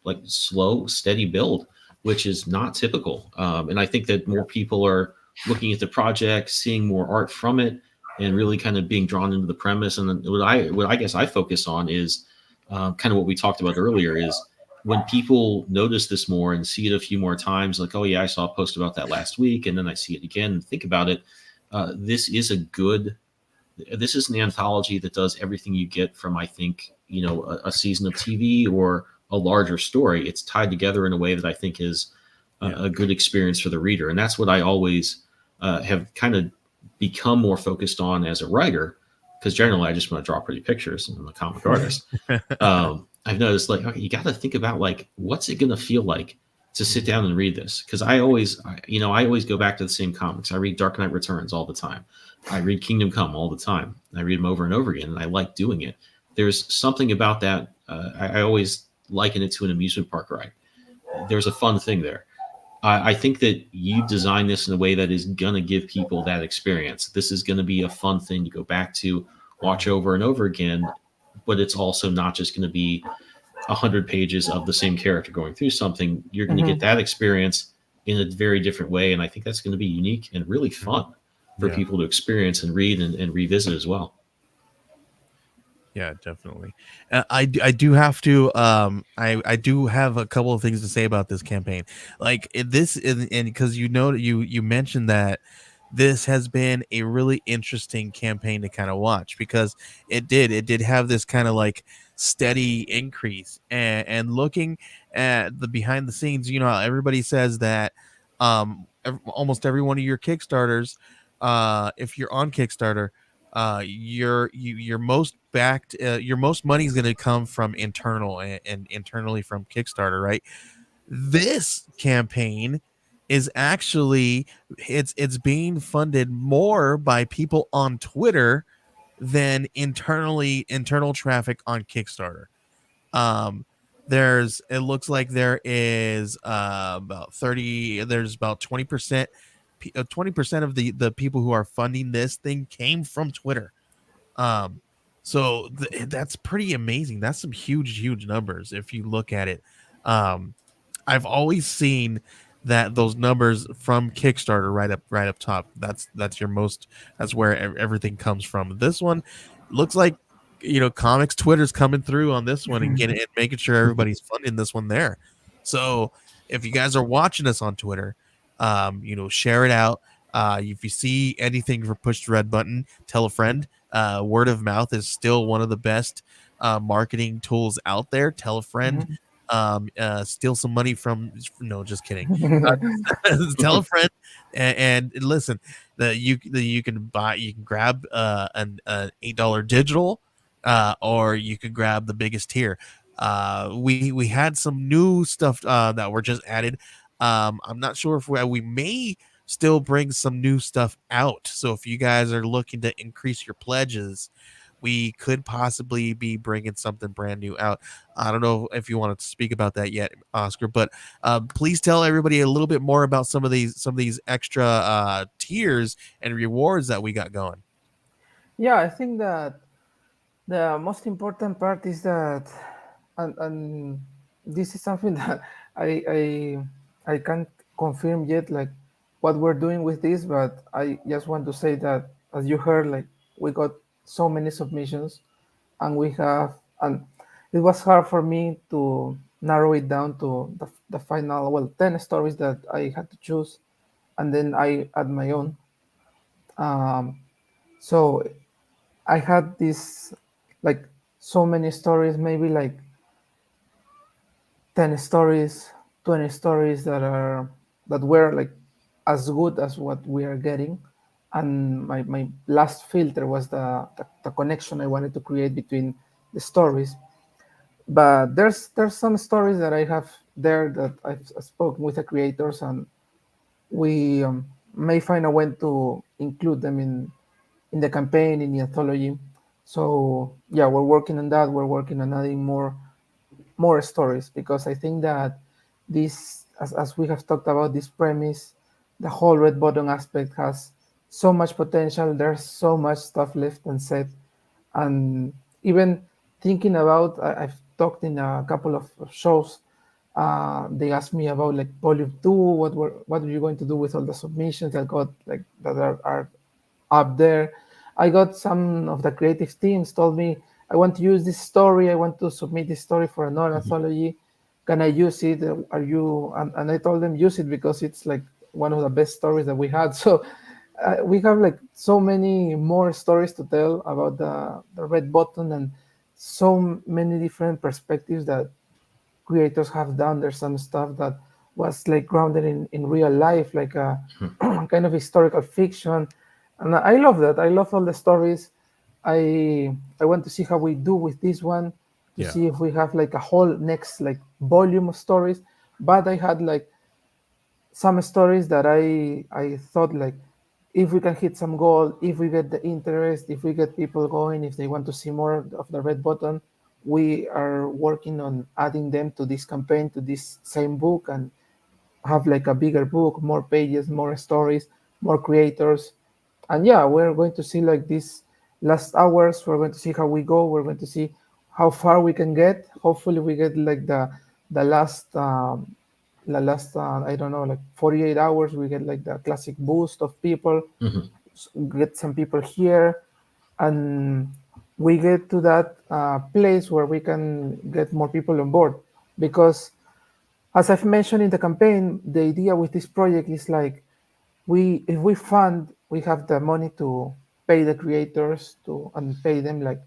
like slow, steady build, which is not typical. And I think that more people are looking at the project, seeing more art from it, and really kind of being drawn into the premise. And then what I guess I focus on is kind of what we talked about earlier is when people notice this more and see it a few more times, like, oh yeah, I saw a post about that last week, and then I see it again and think about it. This is a good this is an anthology that does everything you get from, I think, a season of TV or a larger story. It's tied together in a way that I think is Yeah. a good experience for the reader. And that's what I always have kind of become more focused on as a writer, because generally I just want to draw pretty pictures and I'm a comic artist. I've noticed, like, okay, you got to think about, like, what's it going to feel like to sit down and read this? Because I always go back to the same comics. I read Dark Knight Returns all the time. I read Kingdom Come all the time. I read them over and over again, and I like doing it. There's something about that. I always liken it to an amusement park ride. There's a fun thing there. I think that you design this in a way that is going to give people that experience. This is going to be a fun thing to go back to, watch over and over again, but it's also not just going to be 100 pages of the same character going through something. You're going to get Hmm. that experience in a very different way, and I think that's going to be unique and really fun for Yeah. people to experience and read and revisit as well. Yeah, definitely. I do have to I do have a couple of things to say about this campaign. Like this and because you know you mentioned that this has been a really interesting campaign to kind of watch because it did have this kind of like steady increase and looking at the behind the scenes, you know how everybody says that almost every one of your Kickstarters, if you're on Kickstarter, your most backed your most money is going to come from internal and internally from Kickstarter, right? This campaign is actually it's being funded more by people on Twitter than internal traffic on Kickstarter. um there's it looks like there is about 30 there's about 20% 20% of the people who are funding this thing came from Twitter. um, so that's pretty amazing. That's some huge numbers if you look at it. Um, I've always seen that those numbers from Kickstarter right up top. That's your most. That's where everything comes from. This one looks like comics Twitter's coming through on this one and getting and making sure everybody's funding this one there. So if you guys are watching us on Twitter, share it out. If you see anything for push the red button, tell a friend. Word of mouth is still one of the best marketing tools out there. Tell a friend. Steal some money from. No, just kidding. Tell a friend and listen. That you can buy. You can grab an $8 digital, or you can grab the biggest tier. We had some new stuff that were just added. I'm not sure if we may still bring some new stuff out. So if you guys are looking to increase your pledges, we could possibly be bringing something brand new out. I don't know if you want to speak about that yet, Oscar, but please tell everybody a little bit more about some of these extra tiers and rewards that we got going. Yeah, I think that the most important part is that, and this is something that I I can't confirm yet, like what we're doing with this, but I just want to say that as you heard, like we got so many submissions, and we have, and it was hard for me to narrow it down to the final, well, 10 stories that I had to choose, and then I add my own. Um, so I had this like so many stories, maybe like 10 stories, 20 stories that were like as good as what we are getting. And my last filter was the connection I wanted to create between the stories. But there's some stories that I have there that I've spoken with the creators, and we may find a way to include them in the campaign, in the anthology. So yeah, we're working on that. We're working on adding more stories, because I think that this, as we have talked about this premise, the whole red button aspect has so much potential. There's so much stuff left unsaid, and even thinking about, I've talked in a couple of shows. They asked me about like volume two. What are you going to do with all the submissions that got like that are up there? I got some of the creative teams told me, I want to use this story. I want to submit this story for another Mhm. anthology. Can I use it? Are you? And I told them use it because it's like one of the best stories that we had. So we have like so many more stories to tell about the red button, and so many different perspectives that creators have done. There's some stuff that was like grounded in real life, like a Mhm. kind of historical fiction, and I love that. I love all the stories. I want to see how we do with this one, to Yeah. see if we have like a whole next like volume of stories. But I had like some stories that I thought like, if we can hit some goal, if we get the interest, if we get people going, if they want to see more of the red button, we are working on adding them to this campaign, to this same book, and have like a bigger book, more pages, more stories, more creators. And yeah, we're going to see like these last hours. We're going to see how we go. We're going to see how far we can get. Hopefully we get like the last I don't know, like 48 hours, we get like the classic boost of people, Mhm. get some people here, and we get to that place where we can get more people on board. Because, as I've mentioned in the campaign, the idea with this project is like, if we fund, we have the money to pay the creators to and pay them like,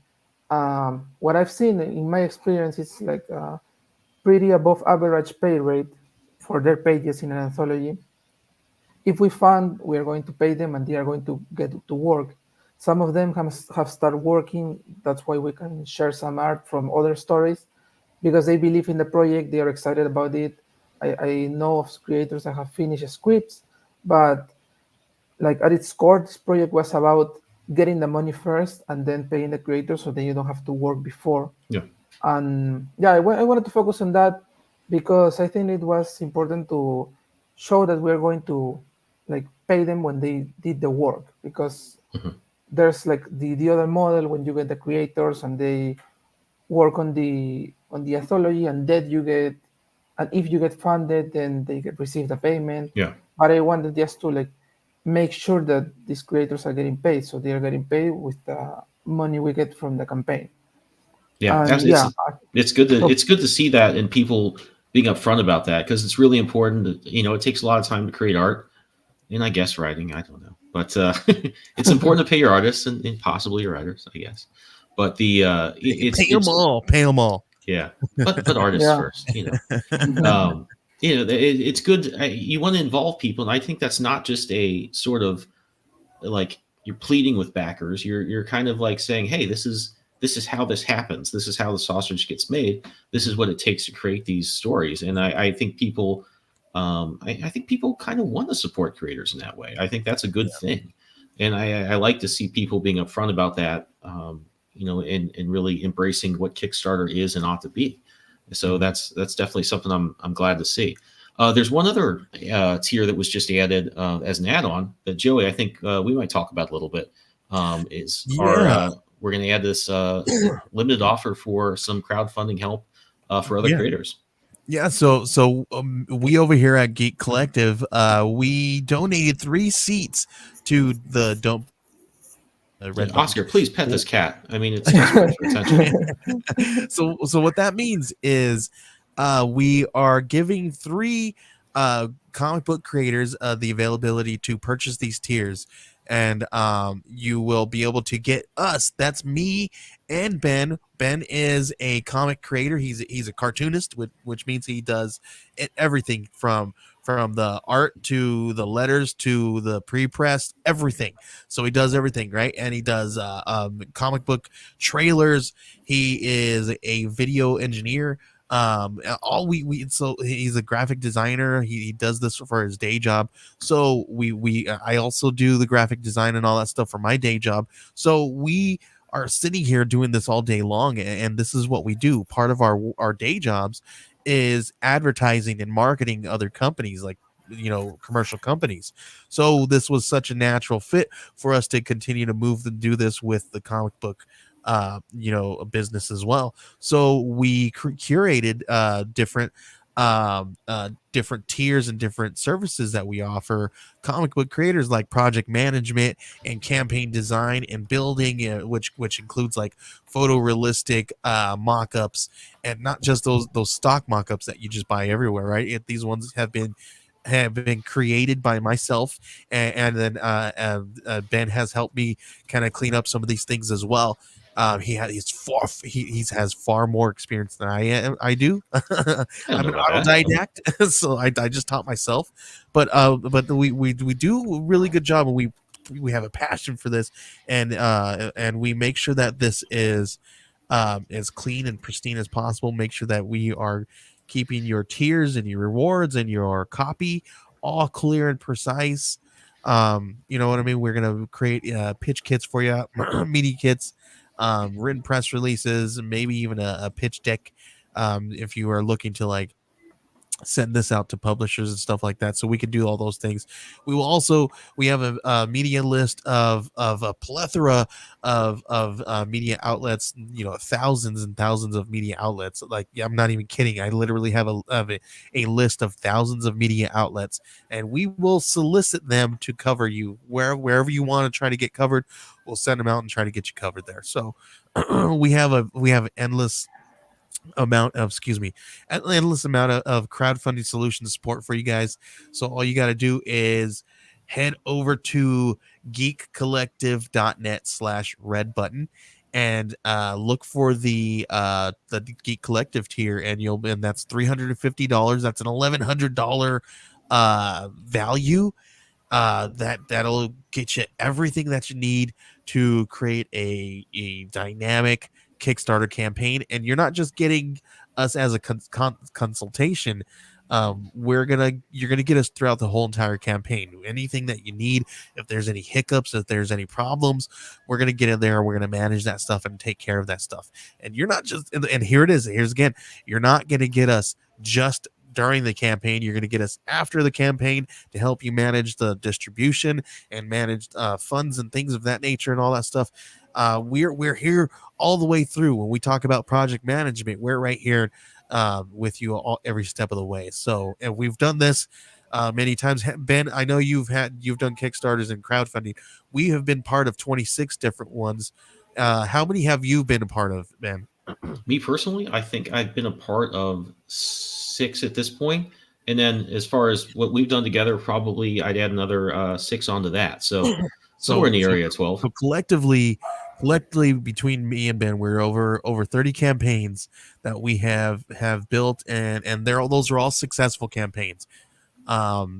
what I've seen in my experience is like pretty above average pay rate for their pages in an anthology. If we fund, we are going to pay them and they are going to get to work. Some of them have started working. That's why we can share some art from other stories, because they believe in the project. They are excited about it. I know of creators that have finished scripts, but like at its core, this project was about getting the money first and then paying the creators, so then you don't have to work before. Yeah. And yeah, I wanted to focus on that because I think it was important to show that we're going to like pay them when they did the work, because Mhm. there's like the other model when you get the creators and they work on the anthology, and then you get, and if you get funded then they get receive the payment. Yeah. But I wanted just to like make sure that these creators are getting paid, so they are getting paid with the money we get from the campaign. Yeah, And it's yeah, it's good to so it's good to see that and people being upfront about that because it's really important. It takes a lot of time to create art, and I guess writing. I don't know, but it's important to pay your artists and possibly your writers, I guess. But Pay them it's all. Pay them all. yeah, but artists yeah. first. It's good. You want to involve people, and I think that's not just a sort of like you're pleading with backers. You're kind of like saying, hey, this is how this happens. This is how the sausage gets made. This is what it takes to create these stories. And I think people, I think people kind of want to support creators in that way. I think that's a good thing, and I like to see people being upfront about that. And really embracing what Kickstarter is and ought to be. So Mhm. that's definitely something I'm glad to see. There's one other tier that was just added as an add-on that Joey, I think we might talk about a little bit. Is our Yeah. We're going to add this limited offer for some crowdfunding help for other Yeah. creators. Yeah, so we over here at Geek Collective, we donated 3 seats to the Don't Yeah, Red Button. Oscar, please pet this cat. I mean, it's desperate for attention. So what that means is we are giving 3 comic book creators the availability to purchase these tiers, and you will be able to get us, that's me and Ben is a comic creator. He's a cartoonist, which means he does everything from the art to the letters to the pre-press, everything. So he does everything, right? And he does comic book trailers. He is a video engineer. All we so he's a graphic designer. He does this for his day job. So we I also do the graphic design and all that stuff for my day job. So we are sitting here doing this all day long, and this is what we do. Part of our day jobs is advertising and marketing other companies, like commercial companies. So this was such a natural fit for us to continue to move and do this with the comic book business as well. So we curated different tiers and different services that we offer comic book creators, like project management and campaign design and building, which includes like photorealistic mock-ups, and not just those stock mock-ups that you just buy everywhere, right? These ones have been created by myself, and then Ben has helped me kind of clean up some of these things as well. He has far more experience than I do. I don't I'm know an about that. autodidact, so I just taught myself. But we do a really good job, and we have a passion for this, and we make sure that this is as clean and pristine as possible. Make sure that we are keeping your tiers and your rewards and your copy all clear and precise. You know what I mean? We're gonna create pitch kits for you, media kits, written press releases, maybe even a pitch deck, if you are looking to like send this out to publishers and stuff like that, so we can do all those things. We have a media list of a plethora of media outlets, thousands and thousands of media outlets. Like, yeah, I'm not even kidding, I literally have a list of thousands of media outlets, and we will solicit them to cover you wherever you want to try to get covered. We'll send them out and try to get you covered there. So we have endless amount of endless amount of crowdfunding solution support for you guys. So all you got to do is head over to geekcollective.net/red button and look for the Geek Collective tier, and that's $350. That's an $1,100 value. That'll get you everything that you need to create a dynamic Kickstarter campaign. And you're not just getting us as a consultation. You're gonna get us throughout the whole entire campaign. Anything that you need, if there's any hiccups, if there's any problems, we're gonna get in there. We're gonna manage that stuff and take care of that stuff. And you're not just and here it is. Here's again. You're not gonna get us just during the campaign. You're going to get us after the campaign to help you manage the distribution and manage funds and things of that nature and all that stuff. We're here all the way through. When we talk about project management, we're right here with you every step of the way. So, and we've done this many times. Ben, I know you've done Kickstarters and crowdfunding. We have been part of 26 different ones. How many have you been a part of, Ben? Me personally, I think I've been a part of 6 at this point. And then as far as what we've done together, probably I'd add another 6 onto that. So somewhere in the area of 12. So collectively between me and Ben, we're over 30 campaigns that we have built, and those are all successful campaigns.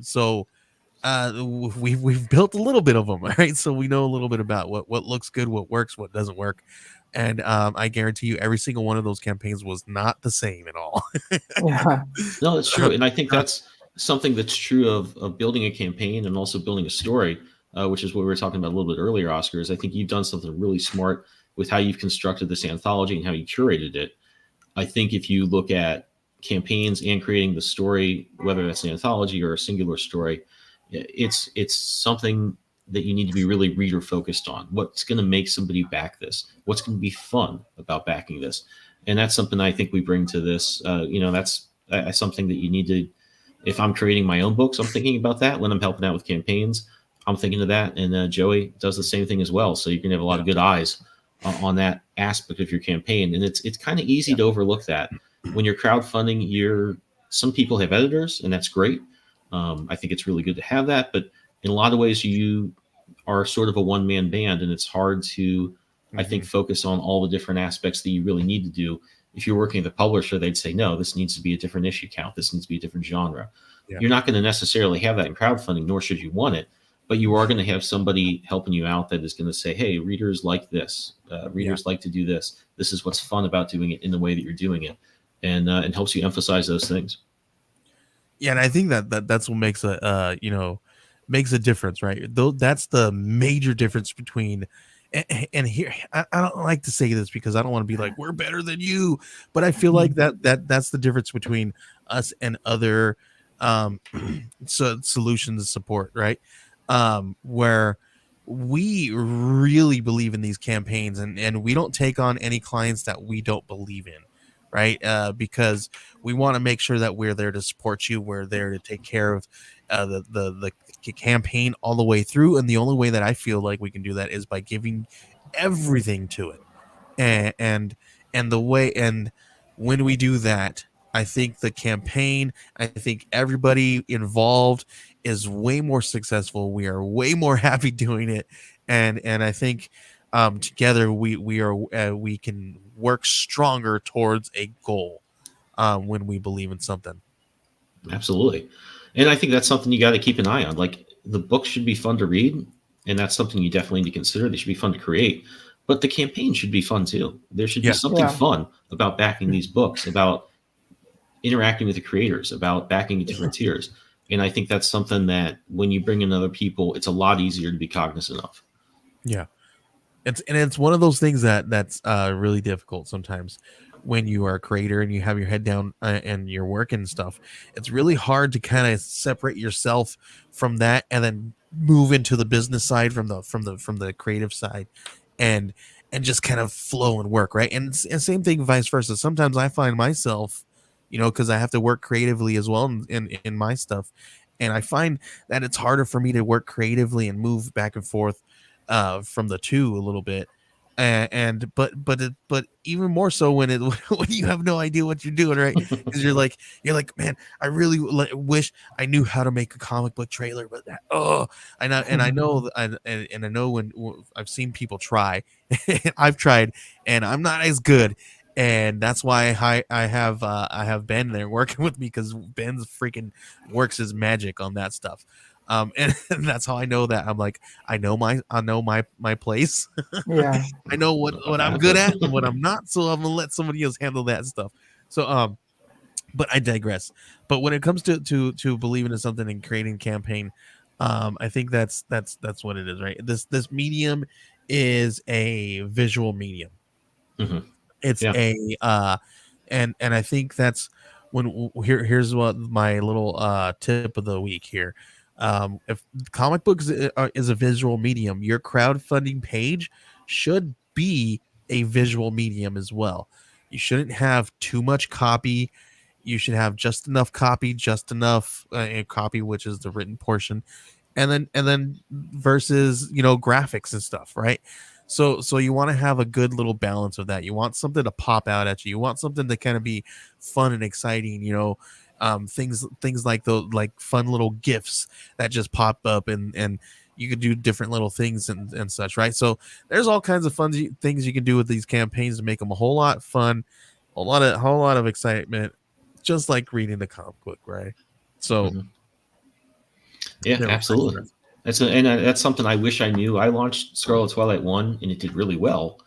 So we've built a little bit of them, right? So we know a little bit about what looks good, what works, what doesn't work. And I guarantee you every single one of those campaigns was not the same at all. Yeah. No, it's true. And I think that's something that's true of building a campaign and also building a story, which is what we were talking about a little bit earlier, Oscar, is I think you've done something really smart with how you've constructed this anthology and how you curated it. I think if you look at campaigns and creating the story, whether that's an anthology or a singular story, it's something that you need to be really reader focused on. What's going to make somebody back this? What's going to be fun about backing this? And that's something I think we bring to this. That's something that you need to. If I'm creating my own books, I'm thinking about that. When I'm helping out with campaigns, I'm thinking of that. And Joey does the same thing as well. So you can have a lot of good eyes on that aspect of your campaign. And it's kind of easy to overlook that when you're crowdfunding. Some people have editors, and that's great. I think it's really good to have that, but in a lot of ways, you are sort of a one-man band, and it's hard to, I think, focus on all the different aspects that you really need to do. If you're working with a publisher, they'd say, no, this needs to be a different issue count. This needs to be a different genre. Yeah. You're not going to necessarily have that in crowdfunding, nor should you want it, but you are going to have somebody helping you out that is going to say, hey, readers like this. Readers like to do this. This is what's fun about doing it in the way that you're doing it, and helps you emphasize those things. Yeah, and I think that's what makes makes a difference, right? Though that's the major difference between. And here, I don't like to say this because I don't want to be like we're better than you, but I feel like that's the difference between us and other solutions support, right? Where we really believe in these campaigns, and we don't take on any clients that we don't believe in, right? Because we want to make sure that we're there to support you. We're there to take care of the campaign all the way through. And the only way that I feel like we can do that is by giving everything to it. And when we do that, I think the campaign, I think everybody involved is way more successful. We are way more happy doing it. And I think together we can work stronger towards a goal when we believe in something. Absolutely. And I think that's something you got to keep an eye on. Like, the book should be fun to read, and that's something you definitely need to consider. They should be fun to create, but the campaign should be fun too. There should be something fun about backing these books, about interacting with the creators, about backing different tiers. And I think that's something that when you bring in other people, it's a lot easier to be cognizant of. Yeah. It's one of those things that's really difficult sometimes when you are a creator and you have your head down and you're working and stuff. It's really hard to kind of separate yourself from that and then move into the business side from the creative side and just kind of flow and work, right? And same thing vice versa. Sometimes I find myself, because I have to work creatively as well in my stuff, and I find that it's harder for me to work creatively and move back and forth from the two a little bit. But even more so when it when you have no idea what you're doing, right? Because you're like, man, I really wish I knew how to make a comic book trailer, but I know and I know when I've seen people try, I've tried, and I'm not as good. And that's why I have Ben there working with me, because Ben's freaking works his magic on that stuff. And that's how I know that I'm like, I know my place. Yeah, I know I what don't know what about I'm that, good but at and what I'm not, so I'm gonna let somebody else handle that stuff. So but I digress. But when it comes to believing in something and creating a campaign, I think that's what it is, right? This medium is a visual medium. mhm. It's Yeah. a and I think that's here's what my little tip of the week here. If comic books is a visual medium, your crowdfunding page should be a visual medium as well. You shouldn't have too much copy. You should have just enough copy, just enough copy, which is the written portion, and then versus graphics and stuff, right? So you want to have a good little balance of that. You want something to pop out at you. You want something to kind of be fun and exciting, things like those, like fun little gifts that just pop up, and you could do different little things and such, right? So there's all kinds of fun things you can do with these campaigns to make them a whole lot fun, a whole lot of excitement, just like reading the comic book, right? So Mhm. Yeah, there was my absolutely. stress. That's something I wish I knew. I launched Scarlet Twilight 1 and it did really well,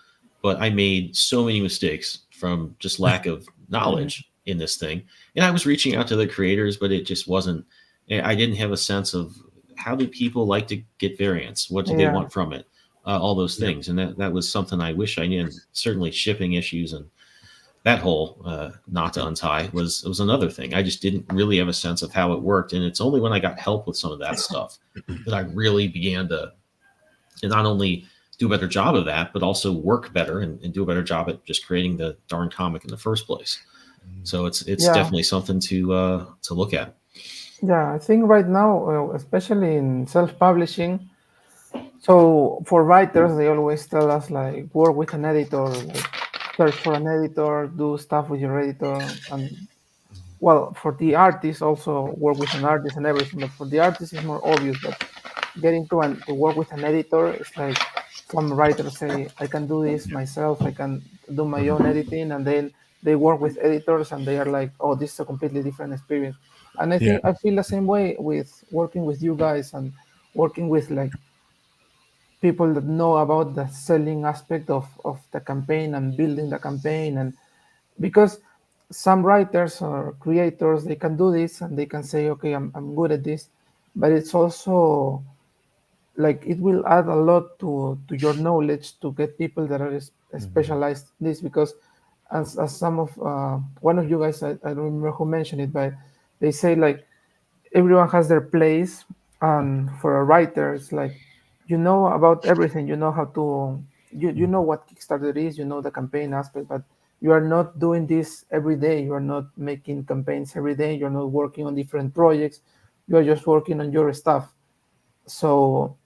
but I made so many mistakes from just lack of yeah, knowledge in this thing. And I was reaching out to the creators, but it just wasn't, I didn't have a sense of how do people like to get variants? What do they yeah, want from it? All those Yep. things. And that was something I wish I knew. And certainly shipping issues and that whole knot to untie was another thing. I just didn't really have a sense of how it worked, and it's only when I got help with some of that stuff that I really began to not only do a better job of that, but also work better and do a better job at just creating the darn comic in the first place. So it's yeah, definitely something to look at. yeah. I think right now, especially in self-publishing, so for writers, they always tell us like work with an editor, like search for an editor, do stuff with your editor, and well, for the artist also work with an artist and everything. But for the artist, it's more obvious. But getting to work with an editor, it's like some writers say, I can do this myself. I can do my own Mhm. editing, and then they work with editors, and they are like, oh, this is a completely different experience. And I Yeah. think I feel the same way with working with you guys and working with like people that know about the selling aspect of the campaign and building the campaign. And because some writers or creators, they can do this and they can say, okay, I'm good at this, but it's also like it will add a lot to your knowledge to get people that are Mhm. specialized in this. Because as some of one of you guys, I don't remember who mentioned it, but they say like everyone has their place, and for a writer it's like you know about everything, you know how to you know what Kickstarter is, you know the campaign aspect, but you are not doing this every day, you are not making campaigns every day, you're not working on different projects, you are just working on your stuff. So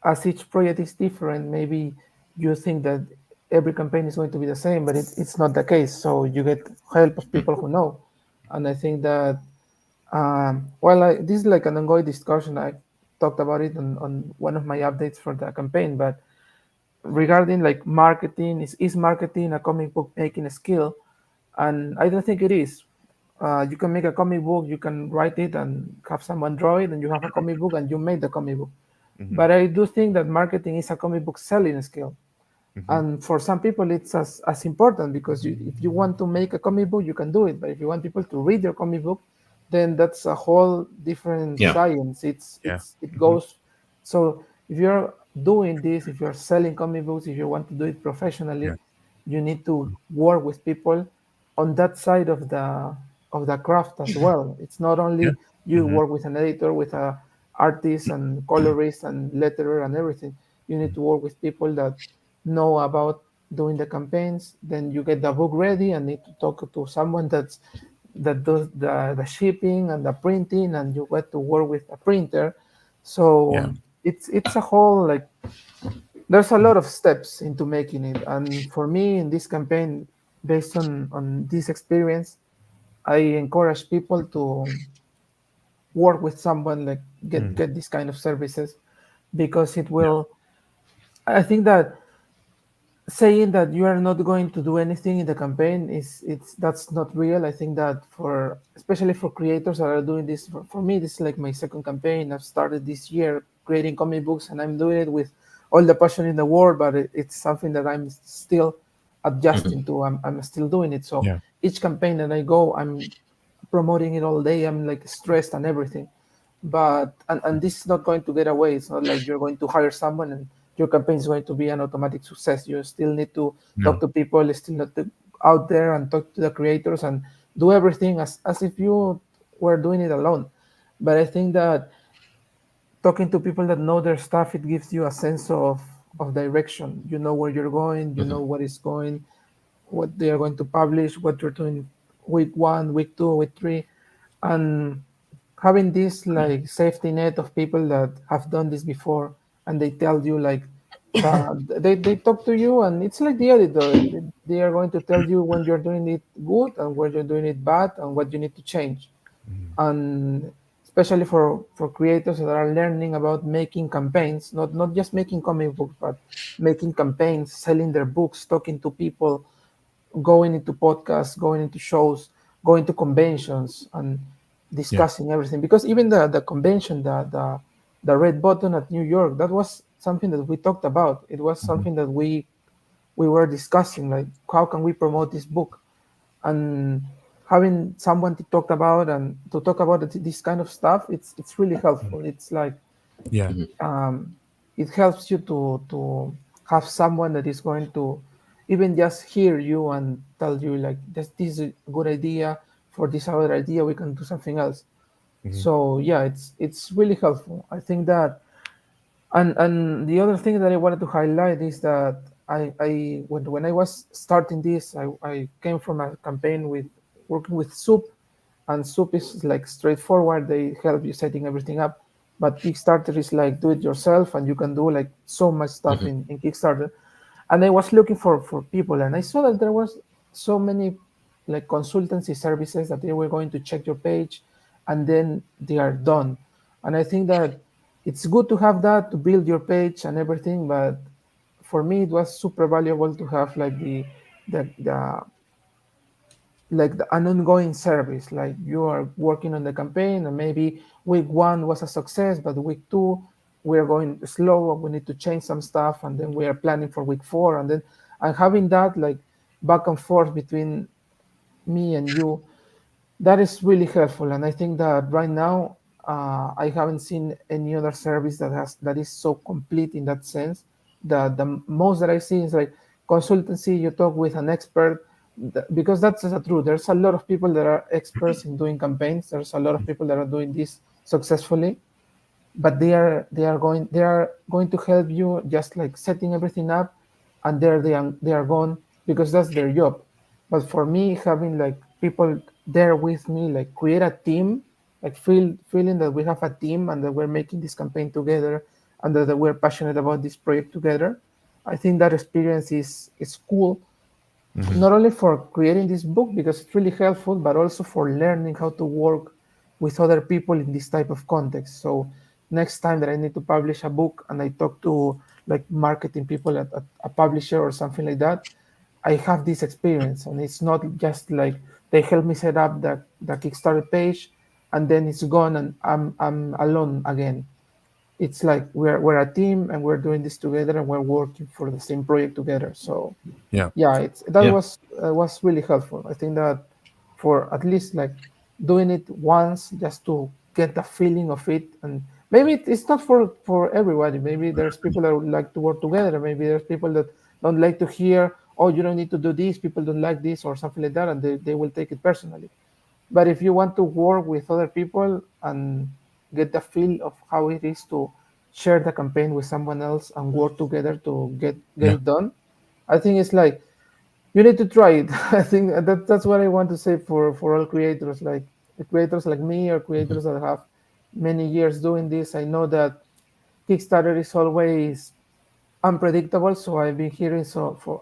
as each project is different, maybe you think that every campaign is going to be the same, but it's not the case. So you get help of people who know. And I think that this is like an ongoing discussion. I talked about it on one of my updates for the campaign. But regarding like marketing, is marketing a comic book making skill? And I don't think it is. You can make a comic book, you can write it and have someone draw it, and you have a comic book and you made the comic book. Mhm. But I do think that marketing is a comic book selling skill. Mhm. And for some people, it's as important because if you want to make a comic book, you can do it. But if you want people to read your comic book, then that's a whole different Yeah. science. Yeah. It Mhm. goes. So if you're doing this, if you're selling comic books, if you want to do it professionally, Yeah. you need to work with people on that side of the craft as well. It's not Yeah. only you Mhm. work with an editor, with a artist and colorist and letterer and everything. You need Mhm. to work with people that know about doing the campaigns. Then you get the book ready and need to talk to someone that does the shipping and the printing, and you get to work with a printer. So Yeah. it's a whole like there's a lot of steps into making it. And for me, in this campaign, based on this experience, I encourage people to work with someone, like Mm. get this kind of services, because it will. I think that saying that you are not going to do anything in the campaign is it's that's not real. I think that for especially for creators that are doing this, for me this is like my second campaign. I've started this year creating comic books, and I'm doing it with all the passion in the world, but it's something that I'm still adjusting Mhm. to. I'm still doing it. So Yeah. each campaign that I go, I'm promoting it all day. I'm like stressed and everything, but and this is not going to get away. It's not like you're going to hire someone and your campaign is going to be an automatic success. You still need to talk No. to people, still need to out there and talk to the creators and do everything as if you were doing it alone. But I think that talking to people that know their stuff, it gives you a sense of direction. You know where you're going, you know Mhm. what is going, what they are going to publish, what you're doing week one, week two, week three, and having this like safety net of people that have done this before, and they tell you like they talk to you, and it's like the editor. They are going to tell you when you're doing it good and when you're doing it bad and what you need to change. Mhm. And especially for creators that are learning about making campaigns, not just making comic books, but making campaigns, selling their books, talking to people, going into podcasts, going into shows, going to conventions, and Yeah. discussing everything. Because even the convention, the Red Button at New York, that was something that we talked about. It was Mhm. something that we were discussing, like how can we promote this book, and having someone to talk about and to talk about this kind of stuff. It's really Mhm. helpful. It's like Yeah. Mhm. um, it helps you to have someone that is going to even just hear you and tell you like this is a good idea. For this other idea we can do something else. Mhm. So yeah, it's really helpful. I think that. And the other thing that I wanted to highlight is that when I was starting this, I came from a campaign with working with soup, and soup is like straightforward. They help you setting everything up, but Kickstarter is like do it yourself, and you can do like so much stuff Mhm. in Kickstarter. And I was looking for people, and I saw that there was so many like consultancy services that they were going to check your page, and then they are done. And I think that it's good to have that to build your page and everything, but for me it was super valuable to have like the like an ongoing service. Like you are working on the campaign, and maybe week one was a success, but week two we're going slow and we need to change some stuff, and then we are planning for week four, and then and having that like back and forth between me and you, that is really helpful. And I think that right now I haven't seen any other service that is so complete in that sense. The most that I see is like consultancy. You talk with an expert, because that's the truth. There's a lot of people that are experts in doing campaigns. There's a lot of people that are doing this successfully, but they are going to help you just like setting everything up, and there they are gone, because that's their job. But for me, having like people there with me, like create a team, like feeling that we have a team and that we're making this campaign together, and that we're passionate about this project together, I think that experience is cool, Mhm. not only for creating this book because it's really helpful, but also for learning how to work with other people in this type of context. So next time that I need to publish a book and I talk to like marketing people at a publisher or something like that, I have this experience, and it's not just like they help me set up the Kickstarter page and then it's gone and I'm alone again. It's like we're a team and we're doing this together and we're working for the same project together. So Yeah. yeah, it's that Yeah. was really helpful. I think that for at least like doing it once just to get the feeling of it. And maybe it's not for everybody. Maybe there's people that would like to work together. Maybe there's people that don't like to hear, oh, you don't need to do this, people don't like this or something like that, and they will take it personally. But if you want to work with other people and get the feel of how it is to share the campaign with someone else and work together to get Yeah. it done, I think it's like you need to try it. I think that's what I want to say for all creators, like creators like me or Mhm. creators that have many years doing this. I know that Kickstarter is always unpredictable. So I've been hearing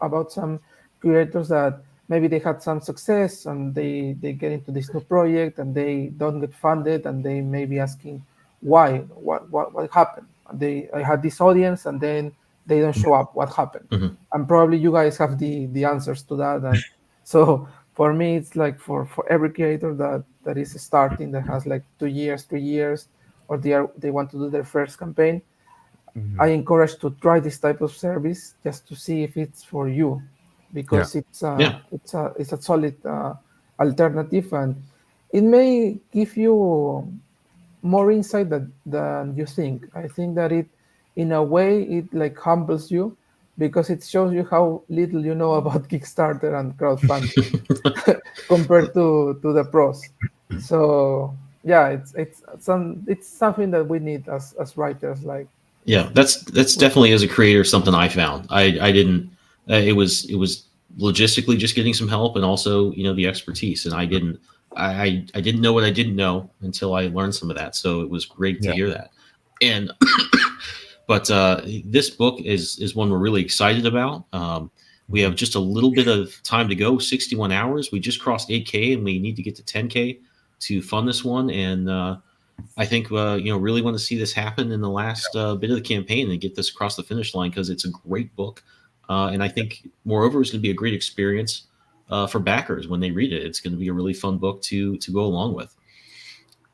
about some creators that maybe they had some success and they get into this new project and they don't get funded and they may be asking why, what happened. I had this audience and then they don't show up. What happened? Mhm. And probably you guys have the answers to that. And so for me, it's like for every creator that is starting that has like 2 years, 3 years, or they want to do their first campaign, Mhm. I encourage to try this type of service just to see if it's for you, Yeah. because Yeah. it's a solid alternative, and it may give you more insight than you think. I think that in a way, it like humbles you because it shows you how little you know about Kickstarter and crowdfunding compared to the pros. So yeah, it's something that we need as writers, like Yeah, that's we definitely, as a creator, something I found. I didn't. It was logistically just getting some help, and also the expertise. And I didn't know what I didn't know until I learned some of that. So it was great to Yeah. hear that. And but this book is one we're really excited about. We have Mhm. just a little bit of time to go. 61 hours. We just crossed 8K, and we need to get to 10K to fund this one. And I think really want to see this happen in the last bit of the campaign and get this across the finish line, because it's a great book, and I think moreover it's going to be a great experience for backers when they read it. It's going to be a really fun book to go along with,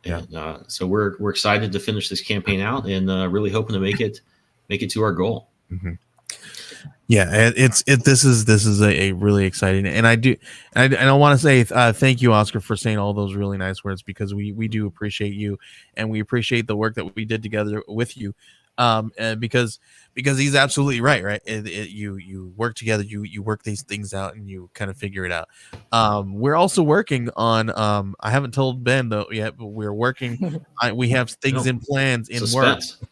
Yeah. and so we're excited to finish this campaign out, and really hoping to make it to our goal. Mhm. Yeah, this is a really exciting, and I want to say thank you, Oscar, for saying all those really nice words, because we do appreciate you, and we appreciate the work that we did together with you, and because he's absolutely right. You work together, you work these things out, and you kind of figure it out. We're also working on I haven't told Ben though yet, but we're working. We have things No in plans in work. suspense.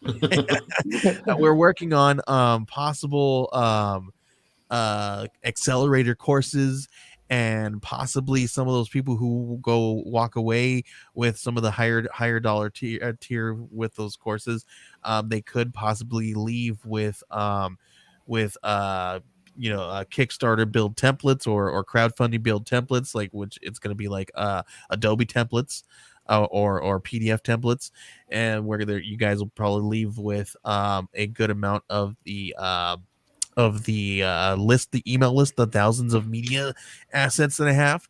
We're working on possible accelerator courses, and possibly some of those people who go walk away with some of the higher dollar tier with those courses, they could possibly leave with Kickstarter build templates, or crowdfunding build templates, like, which it's going to be like Adobe templates, or PDF templates, and where you guys will probably leave with a good amount of the list, the email list, the thousands of media assets that I have.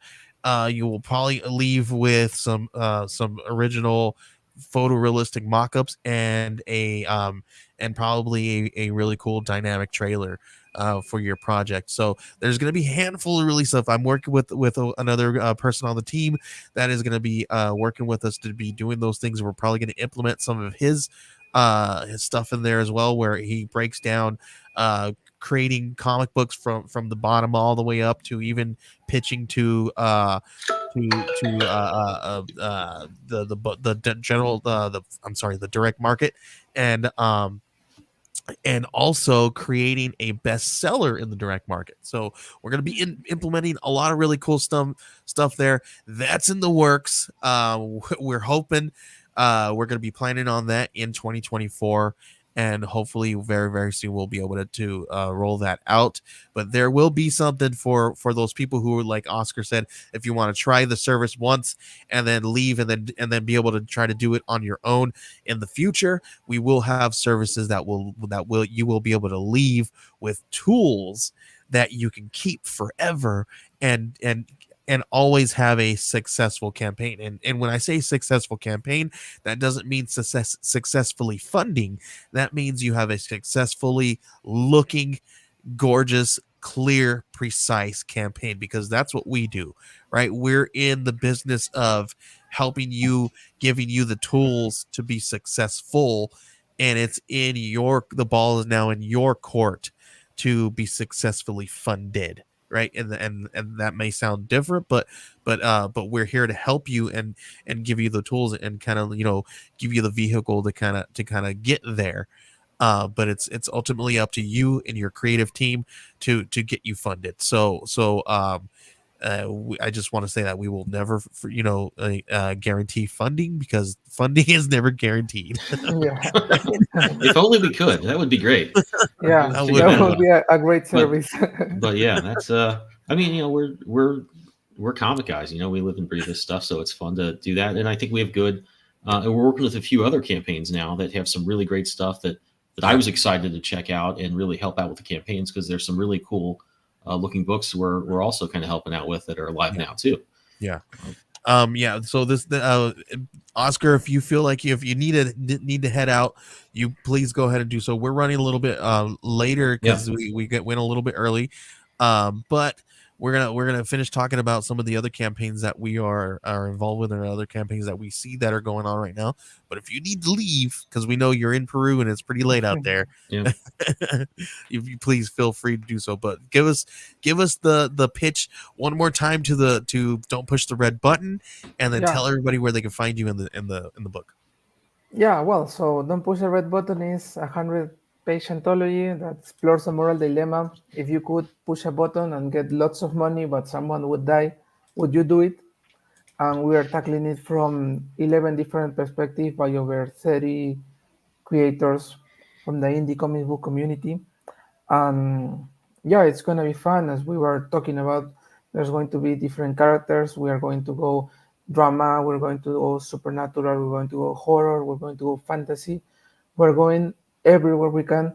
You will probably leave with some original photorealistic mock-ups, and probably a really cool dynamic trailer for your project. So there's going to be a handful of really stuff. I'm working with another person on the team that is going to be working with us to be doing those things. We're probably going to implement some of his stuff in there as well, where he breaks down creating comic books from the bottom all the way up to even pitching to the general the I'm sorry, the direct market, and also creating a bestseller in the direct market. So we're going to be implementing a lot of really cool stuff there. That's in the works. We're hoping we're going to be planning on that in 2024. And hopefully, very, very soon, we'll be able to roll that out. But there will be something for those people who, like Oscar said, if you want to try the service once and then leave, and then be able to try to do it on your own in the future, we will have services that will you will be able to leave with tools that you can keep forever, and always have a successful campaign. And when I say successful campaign, that doesn't mean successfully funding. That means you have a successfully looking, gorgeous, clear, precise campaign, because that's what we do, right? We're in the business of helping you, giving you the tools to be successful, and the ball is now in your court to be successfully funded, right? And that may sound different, but we're here to help you, and give you the tools, and kind of give you the vehicle to kind of get there. But it's ultimately up to you and your creative team to get you funded. So I just want to say that we will never, guarantee funding, because funding is never guaranteed. Yeah, If only we could, that would be great. yeah, I Figure would that that be. would out. be a great But service. yeah, that's I mean, we're comic guys. We live and breathe this stuff, so it's fun to do that. And I think we have good. And we're working with a few other campaigns now that have some really great stuff that I Yep. was excited to check out and really help out with the campaigns, because there's some really cool looking books we're also kind of helping out with that are live Yeah. now too. Yeah. Yeah. So Oscar, if you feel like if you need to head out, you please go ahead and do so. We're running a little bit later Yeah, because went a little bit early, but we're gonna finish talking about some of the other campaigns that we are involved with, and other campaigns that we see that are going on right now. But if you need to leave, because we know you're in Peru and it's pretty late out there, yeah. if you please feel free to do so. But give us the pitch one more time to don't push the red button, and then Yeah, tell everybody where they can find you in the book. yeah. Well, so Don't Push the Red Button is a 100-page anthology that explores a moral dilemma. If you could push a button and get lots of money, but someone would die, would you do it? And we are tackling it from 11 different perspectives by over 30 creators from the indie comic book community. And yeah, it's gonna be fun. As we were talking about, there's going to be different characters. We are going to go drama, we're going to go supernatural, we're going to go horror, we're going to go fantasy. We're going everywhere we can.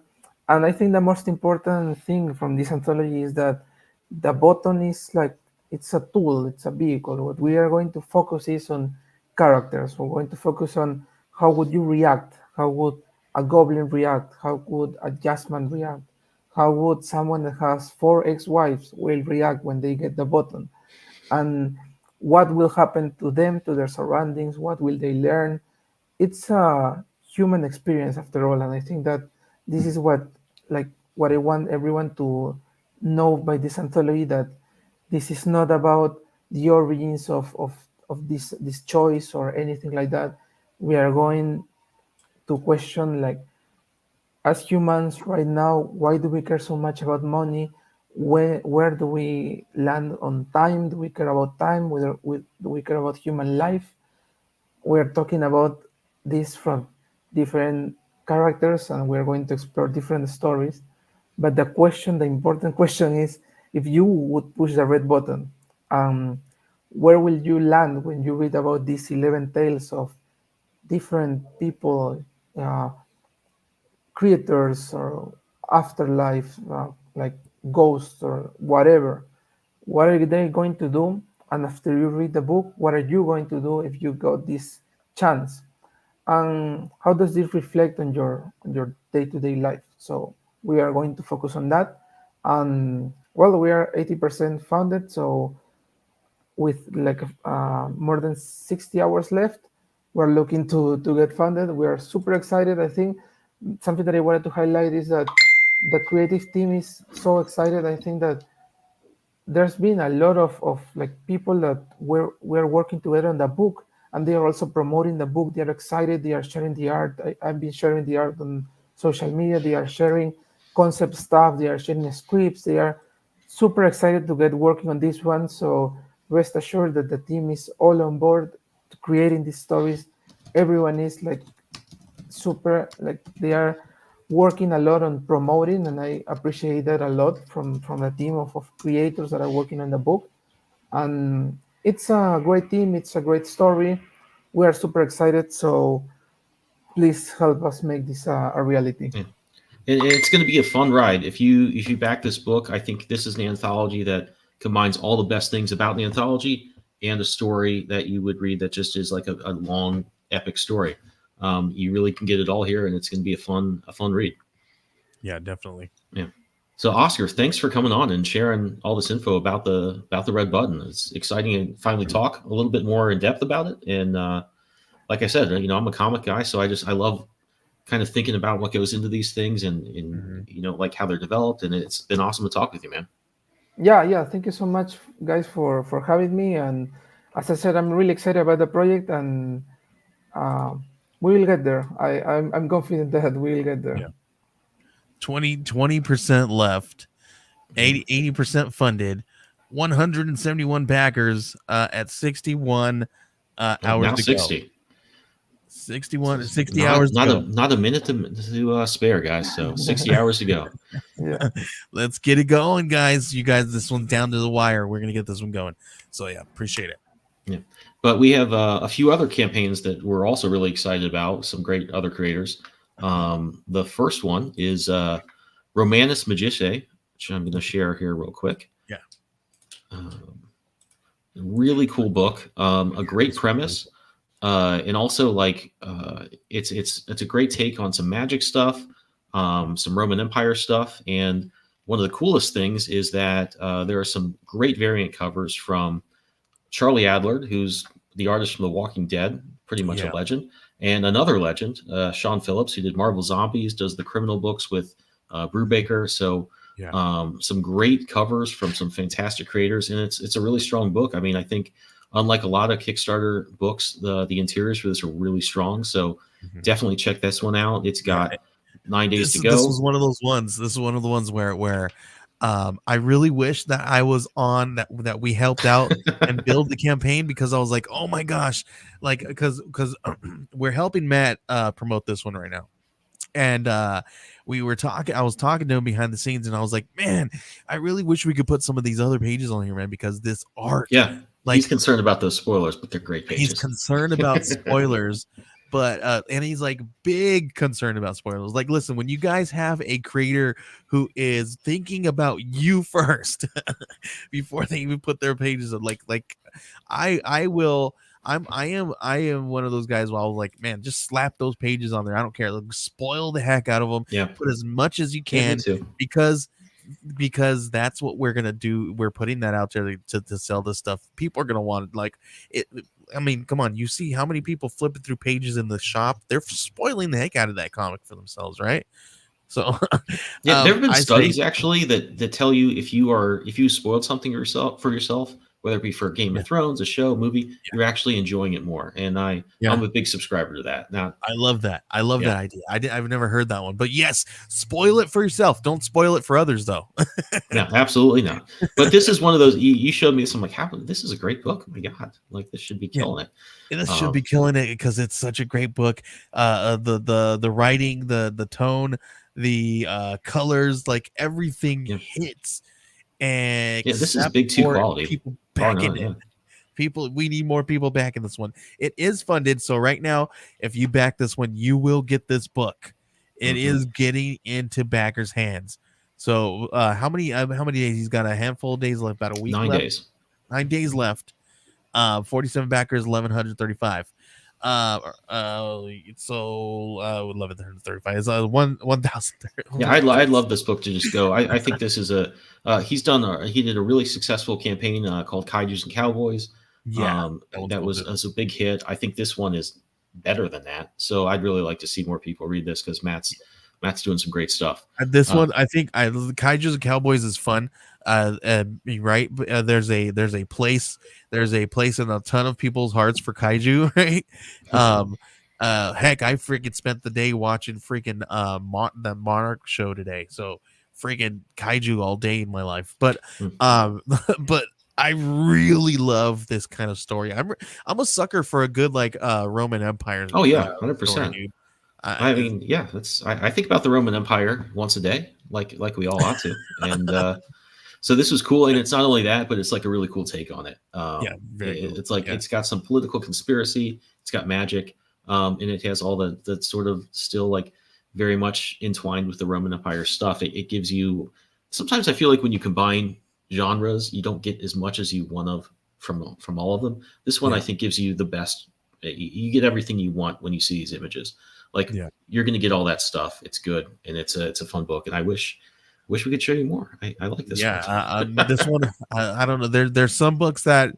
And I think the most important thing from this anthology is that the button is like, it's a tool, it's a vehicle. What we are going to focus is on characters. We're going to focus on how would you react, how would a goblin react, how would a jasmine react, how would someone that has four ex-wives will react when they get the button, and what will happen to them, to their surroundings, what will they learn. It's a human experience after all, and I think that this is what I want everyone to know by this anthology, that this is not about the origins of this choice or anything like that. We are going to question, like, as humans right now, why do we care so much about money? Where do we land on time? Do we care about time? Do we care about human life? We're talking about this from different characters, and we're going to explore different stories. But the important question is, if you would push the red button, um, where will you land when you read about these 11 tales of different people, uh, creators, or afterlife, like ghosts or whatever? What are they going to do? And after you read the book, what are you going to do if you got this chance? And how does this reflect on your day-to-day life? So we are going to focus on that. And well, we are 80% funded, so with like more than 60 hours left, we're looking to get funded. We are super excited. I think something that I wanted to highlight is that the creative team is so excited. I think that there's been a lot of like people that we're working together on the book, and they are also promoting the book. They're excited, they are sharing the art. I've been sharing the art on social media. They are sharing concept stuff, they are sharing scripts. They are super excited to get working on this one. So rest assured that the team is all on board to creating these stories. Everyone is like super, like they are working a lot on promoting, and I appreciate that a lot from the team of creators that are working on the book. And it's a great team, it's a great story. We are super excited, so please help us make this a reality. Yeah. And it's going to be a fun ride if you back this book. I think this is an anthology that combines all the best things about the anthology and a story that you would read that just is like a long epic story. You really can get it all here, and it's going to be a fun read. Yeah, definitely. Yeah. So Oscar, thanks for coming on and sharing all this info about the red button. It's exciting to finally talk a little bit more in depth about it. And like I said, I'm a comic guy, so I love kind of thinking about what goes into these things, and Hmm. like how they're developed. And it's been awesome to talk with you, man. Yeah, thank you so much, guys, for having me. And as I said, I'm really excited about the project, and uh, we will get there. I'm confident that we will get there. Yeah. 20% left, Yeah. 80% funded. 171 backers at 61 Oh, hours now to go. 60. 61, 60 Not hours to not a go. not a minute to spare, guys. So 60 hours to go. Yeah. Let's get it going, guys. You guys, this one's down to the wire. We're gonna get this one going. So yeah, appreciate it. Yeah, but we have a few other campaigns that we're also really excited about. Some great other creators. The first one is Romanus Magice, which I'm going to share here real quick. Yeah. Really cool book. A great premise, and also it's a great take on some magic stuff, some Roman Empire stuff, and one of the coolest things is that there are some great variant covers from Charlie Adler, who's the artist from The Walking Dead, pretty much a Yeah. legend, and another legend, Sean Phillips, who did Marvel Zombies, does the criminal books with Brubaker. So some great covers from some fantastic creators, and it's a really strong book. I mean, I think unlike a lot of Kickstarter books, the interiors for this are really strong. So definitely check this one out. It's got 9 days to go. This was one of those ones. This is one of the ones where I really wish that I was on that we helped out and build the campaign, because I was like, oh my gosh, like because we're helping Matt promote this one right now. And we were talking, I was talking to him behind the scenes, and I was like, man, I really wish we could put some of these other pages on here, man, because this art, like, he's concerned about those spoilers, but they're great pages. He's concerned about spoilers, but and he's like big concerned about spoilers. Like, listen, when you guys have a creator who is thinking about you first before they even put their pages on, like I am one of those guys where I was like, man, just slap those pages on there. I don't care. Like, spoil the heck out of them. Yeah. Put as much as you can, because that's what we're gonna do. We're putting that out there to sell this stuff. People are gonna want like it. I mean, come on, you see how many people flipping through pages in the shop? They're spoiling the heck out of that comic for themselves, right? So yeah, there have been studies actually that tell you if you spoiled something for yourself, whether it be for Game of Thrones, a show, movie, you're actually enjoying it more. And I'm a big subscriber to that. Now, I love that. I love that idea. I've never heard that one, but yes, spoil it for yourself. Don't spoil it for others, though. No, absolutely not. But this is one of those. You showed me this. I'm like, this is a great book. Oh my god, like this should be killing it. This should be killing it because it's such a great book. The writing, the tone, the colors, like everything hits. And this is big 2 quality. People backing it. We need more people backing this one. It is funded, so right now, if you back this one, you will get this book. It is getting into backers' hands. So, how many days? He's got a handful of days left. About a week. 9 left. days. 9 days left. 47 backers, 1,135. So 1,135 is 1,000. Yeah, I'd love this book to just go. I think this is he did a really successful campaign called Kaijus and Cowboys. That was a big hit. I think this one is better than that. So I'd really like to see more people read this because Matt's doing some great stuff. This one, I think, Kaijus and Cowboys is fun. Right? There's a place in a ton of people's hearts for kaiju, right? Heck, I freaking spent the day watching freaking the Monarch show today. So freaking kaiju all day in my life. But but I really love this kind of story. I'm a sucker for a good Roman Empire. Oh yeah, 100%. I mean, yeah, I think about the Roman Empire once a day, like we all ought to, and so this was cool. And it's not only that, but it's like a really cool take on it. Very cool. It's like it's got some political conspiracy, it's got magic, and it has all the sort of still like very much entwined with the Roman Empire stuff. It gives you. Sometimes I feel like when you combine genres, you don't get as much as you want from all of them. This one I think gives you the best. You get everything you want when you see these images. Like you're going to get all that stuff. It's good, and it's a fun book. And I wish we could show you more. I like this. One. This one, I don't know. There's some books that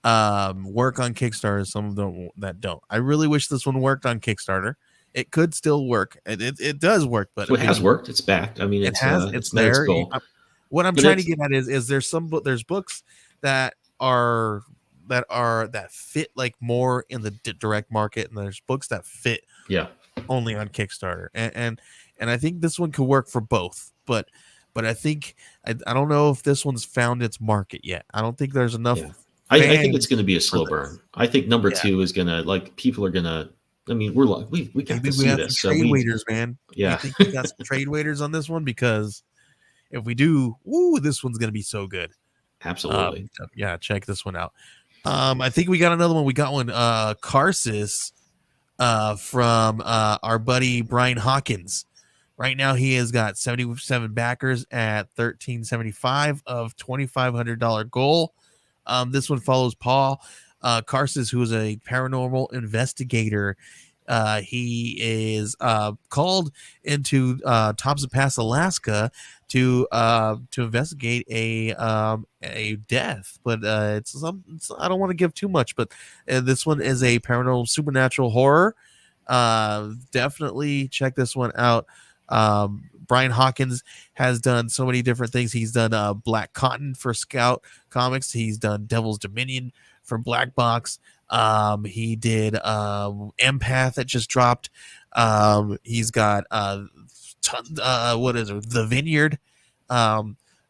work on Kickstarter, some of them that don't. I really wish this one worked on Kickstarter. It could still work. It does work, but it has worked. It's backed. I mean, it's there. What I'm trying to get at is there's books that fit like more in the direct market, and there's books that fit only on Kickstarter, and I think this one could work for both. But but I think I don't know if this one's found its market yet. I don't think there's enough Yeah. I think it's fans going to be a for slow burn. this. I think number Yeah, two is going to, like, people are going to, I mean, we're like, we got maybe to we see got some this. So trade waiters, man. You yeah, think we got some trade waiters on this one? Because if we do, woo, this one's gonna be so good. absolutely. Yeah, check this one out. I think we got another one. We got one, Karsus, from our buddy Brian Hawkins. Right now, he has got 77 backers at 1375 of $2,500 goal. This one follows Paul Karsus, who is a paranormal investigator. He is called into Thompson Pass, Alaska, to investigate a death, but I don't want to give too much, but this one is a paranormal supernatural horror. Definitely check this one out. Brian Hawkins has done so many different things. He's done Black Cotton for Scout Comics. He's done Devil's Dominion for Black Box. He did Empath that just dropped. He's got what is it? The Vineyard.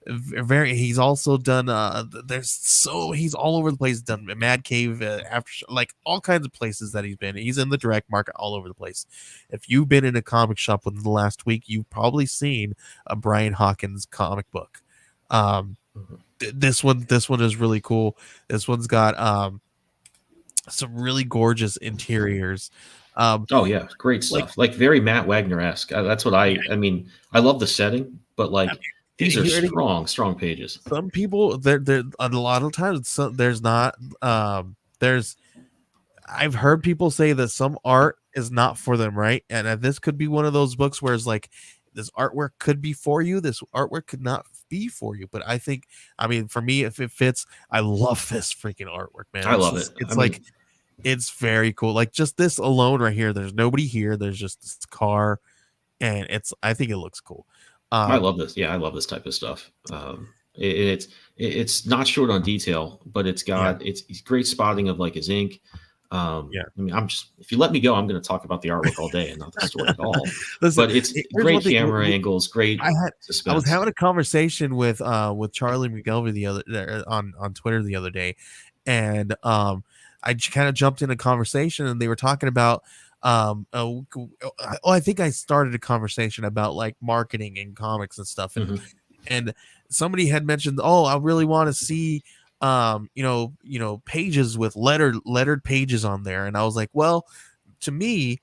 He's also done he's all over the place. Done Mad Cave, after, like, all kinds of places that he's been. He's in the direct market all over the place. If you've been in a comic shop within the last week, you've probably seen a Brian Hawkins comic book. This one is really cool. This one's got some really gorgeous interiors. Oh yeah, great stuff. Like very Matt Wagner esque. That's what I mean. I love the setting, but like these are strong pages. Some people, there a lot of times there's not there's I've heard people say that some art is not for them, right? And this could be one of those books where it's like, this artwork could be for you, this artwork could not be for you. But I think, I mean, for me, if it fits, I love this freaking artwork, man. I love it. It's like, it's very cool. Like, just this alone right here, there's nobody here, there's just this car, and I think it looks cool. I love this. Yeah, I love this type of stuff. It's not short on detail, but it's got it's great spotting of like his ink. I mean, if you let me go, I'm going to talk about the artwork all day and not the story at all. Listen, but it's great camera angles, great suspense. I was having a conversation with Charlie McGelvey on Twitter the other day, and I kind of jumped in a conversation, and they were talking about I think I started a conversation about like marketing and comics and stuff, and somebody had mentioned, I really want to see pages with lettered pages on there. And I was like, well, to me,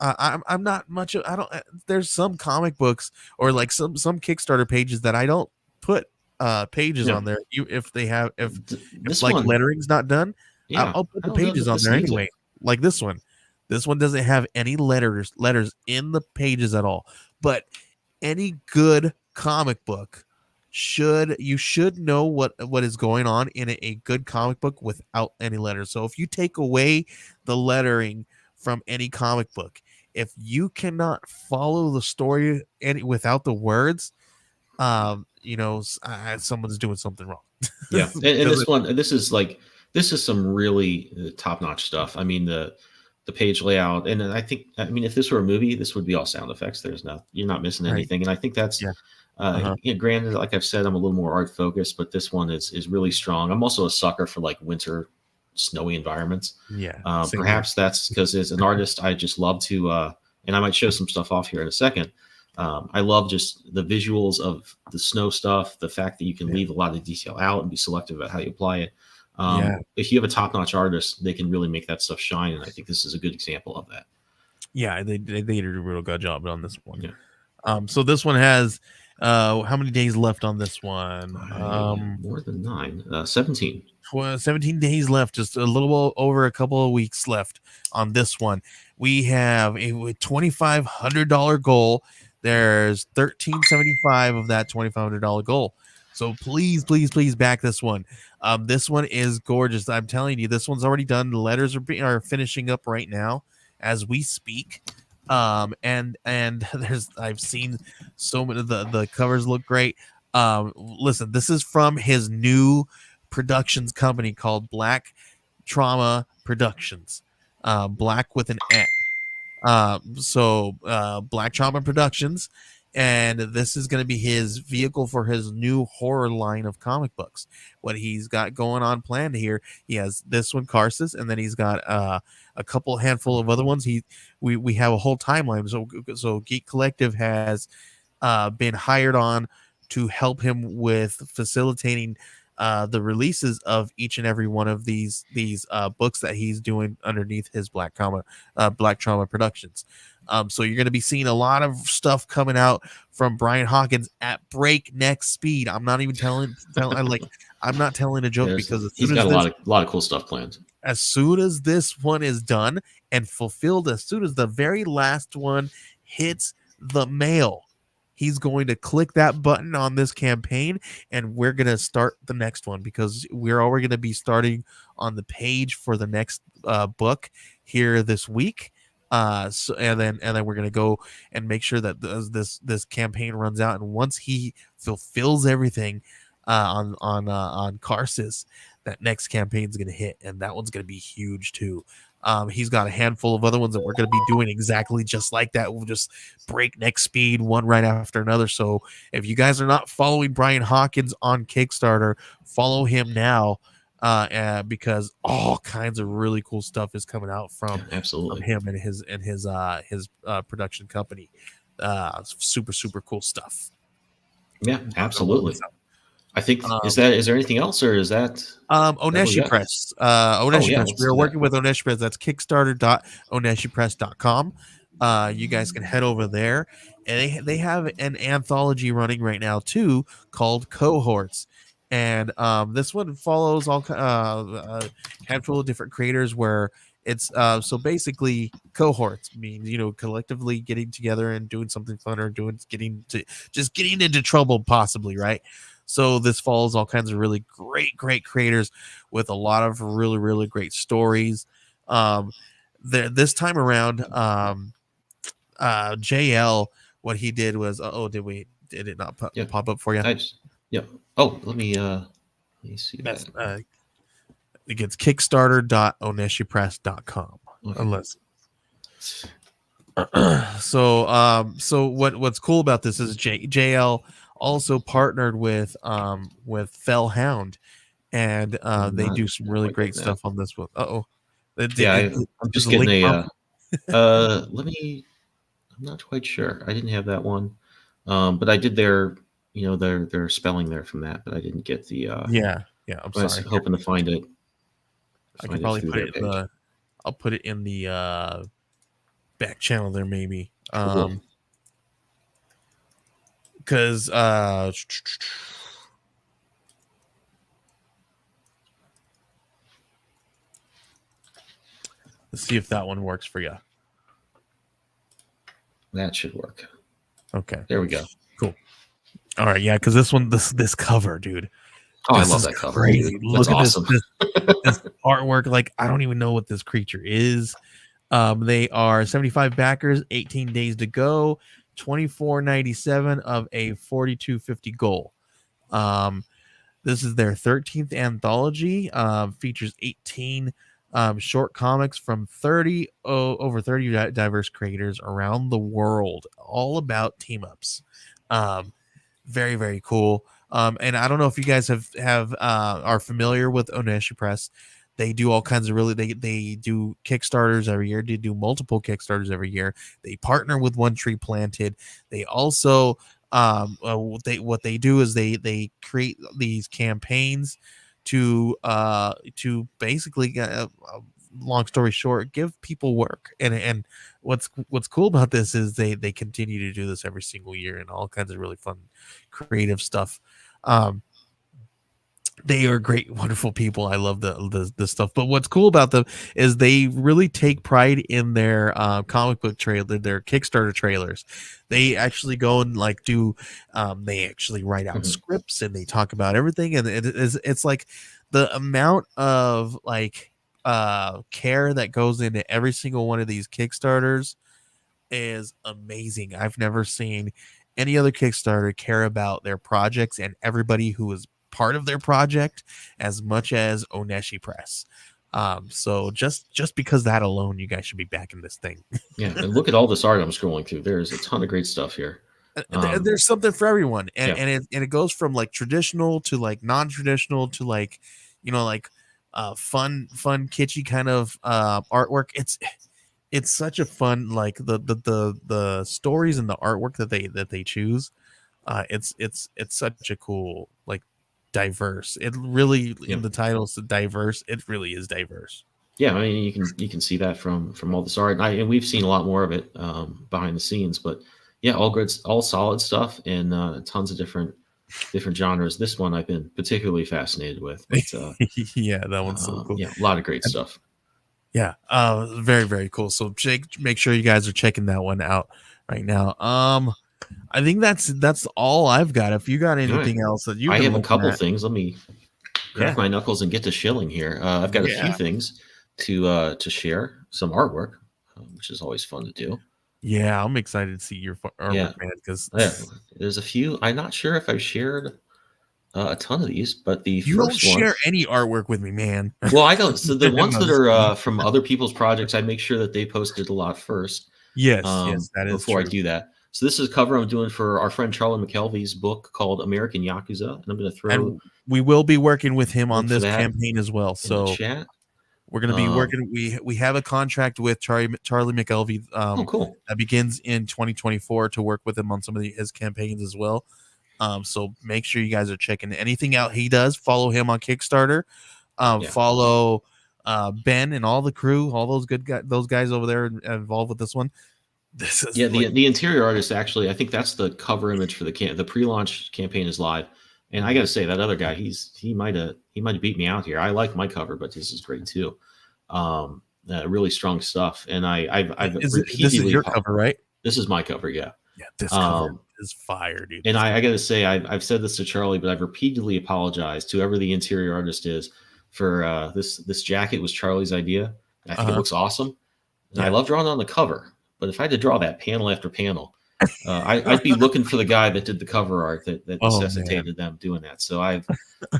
I'm not much of, I don't, there's some comic books or like some Kickstarter pages that I don't put pages on there. If like one, lettering's not done, I'll put the pages on there anyway. Like this one doesn't have any letters in the pages at all. But any good comic book you should know what is going on in a good comic book without any letters. So if you take away the lettering from any comic book, if you cannot follow the story without the words, someone's doing something wrong. Yeah, and this is some really top-notch stuff. I mean, the page layout, and I mean, if this were a movie, this would be all sound effects. You're not missing anything, and I think that's granted, like I've said, I'm a little more art focused, but this one is really strong. I'm also a sucker for like winter, snowy environments. Perhaps that's because as an artist, I just love to, and I might show some stuff off here in a second. I love just the visuals of the snow stuff, the fact that you can leave a lot of detail out and be selective about how you apply it. If you have a top-notch artist, they can really make that stuff shine, and I think this is a good example of that. Yeah, they did a real good job on this one. So this one has how many days left on this one? More than 9. 17. 17 days left, just a little over a couple of weeks left on this one. We have a $2,500 goal. There's $1,375 of that $2,500 goal. So please back this one. This one is gorgeous. I'm telling you, this one's already done. The letters are finishing up right now as we speak. And I've seen so many, the covers look great. Listen, this is from his new productions company called Black Trauma Productions. Black with an X. Black Trauma Productions. and this is going to be his vehicle for his new horror line of comic books. What he's got going on planned here, he has this one, Carsus, and then he's got a couple handful of other ones. We have a whole timeline. So Geek Collective has been hired on to help him with facilitating the releases of each and every one of these books that he's doing underneath his Black Trauma Productions. So you're going to be seeing a lot of stuff coming out from Brian Hawkins at breakneck speed. I'm not even I'm not telling a joke, because he's got a lot of cool stuff planned. As soon as this one is done and fulfilled, as soon as the very last one hits the mail, he's going to click that button on this campaign, and we're going to start the next one, because we're already going to be starting on the page for the next book here this week. So and then we're going to go and make sure that this campaign runs out, and once he fulfills everything on Karsus, that next campaign is going to hit, and that one's going to be huge too. He's got a handful of other ones that we're going to be doing exactly just like that. We'll just breakneck speed, one right after another. So if you guys are not following Brian Hawkins on Kickstarter, follow him now, because all kinds of really cool stuff is coming out from him and his production company. Super cool stuff. Yeah, absolutely. I think is there anything else, or is that Oneshi Press? Oneshi Press. We are working with Oneshi Press. That's kickstarter.oneshipress.com. You guys can head over there, and they have an anthology running right now too, called Cohorts. And this one follows all a handful of different creators, where it's so basically cohorts means, collectively getting together and doing something fun, or getting into trouble possibly, right? So this follows all kinds of really great creators with a lot of really, really great stories. This time around, JL, what he did was, did it not pop up for you? Oh, let me see that. It gets kickstarter.oneshipress.com. Okay. Unless so what's cool about this is JL also partnered with Fellhound, and they do some really great stuff on this one. I'm just getting let me. I'm not quite sure. I didn't have that one, but I did their spelling there from that, but I didn't get the. I'm sorry. I was hoping to find it. I can probably put it in the. I'll put it in the back channel there, maybe. Cool. Because let's see if that one works for you. That should work. Okay, there we go. Cool. All right, yeah, because this cover, dude. I love that cover. Crazy. Look at awesome. this artwork. Like, I don't even know what this creature is. They are 75 backers, 18 days to go, $24.97 of a $42.50 goal. This is their 13th anthology. Features 18 short comics from over 30 diverse creators around the world, all about team ups. Very, very cool. And I don't know if you guys are familiar with Oneshi Press. They do all kinds of they do Kickstarters every year. They do multiple Kickstarters every year. They partner with One Tree Planted. They also what they do is they create these campaigns to basically long story short, give people work. And what's cool about this is they continue to do this every single year, and all kinds of really fun creative stuff. They are great, wonderful people. I love the stuff. But what's cool about them is they really take pride in their comic book trailer, their Kickstarter trailers. They actually go and they actually write out scripts, and they talk about everything. And it's like the amount of care that goes into every single one of these Kickstarters is amazing. I've never seen any other Kickstarter care about their projects and everybody who is part of their project as much as Oneshi Press. So just because that alone, you guys should be backing this thing. Yeah, and look at all this art I'm scrolling through. There's a ton of great stuff here. There's something for everyone, and Yeah. it goes from like traditional to like non-traditional to like, like fun kitschy kind of artwork. It's such a fun, like the stories and the artwork that they choose. It's such a cool, like, diverse. It really, Yeah. in the titles, diverse. It really is diverse. Yeah, I mean, you can see that from all this art, and we've seen a lot more of it behind the scenes. But yeah, all good, all solid stuff, and tons of different genres. This one I've been particularly fascinated with, but Yeah, that one's so cool. yeah, a lot of great stuff. Yeah, very very cool. So make sure you guys are checking that one out right now. I think that's all I've got. If you got All right, anything else that you've I been have a looking couple at, things. Let me crack yeah, my knuckles and get to shilling here. I've got a yeah, few things to share. Some artwork, which is always fun to do. yeah. I'm excited to see your Yeah, artwork, man. Because yeah. There's a few. I'm not sure if I've shared a ton of these, but the you don't first one. share any artwork with me, man. Well, I don't. So the ones No, that just are kidding. from other people's projects, I make sure that they posted a lot first Yes, yes, that is before I true. do that. So this is a cover I'm doing for our friend Charlie McKelvey's book called American Yakuza, and I'm going to throw And we will be working with him a on link for this that campaign as well. in the So chat. we're going to be working. We have a contract with Charlie McElvey Oh, cool. that begins in 2024 to work with him on some of his campaigns as well. So make sure you guys are checking anything out he does. Follow him on Kickstarter. Yeah. Follow Ben and all the crew, all those good guys, those guys over there involved with this one. This is Yeah, like, the interior artist actually, I think that's the cover image for the pre-launch campaign is live. And I got to say that other guy, he might have beat me out here. I like my cover, but this is great too. Really strong stuff. And I've this is repeatedly your cover, right? this is my cover, yeah. Yeah, this cover is fire, dude. And I got to say, I've said this to Charlie, but I've repeatedly apologized to whoever the interior artist is for this jacket was Charlie's idea. I think it looks awesome, and I Yeah. love drawing on the cover. But if I had to draw that panel after panel, I'd be looking for the guy that did the cover art that necessitated them doing that. So I've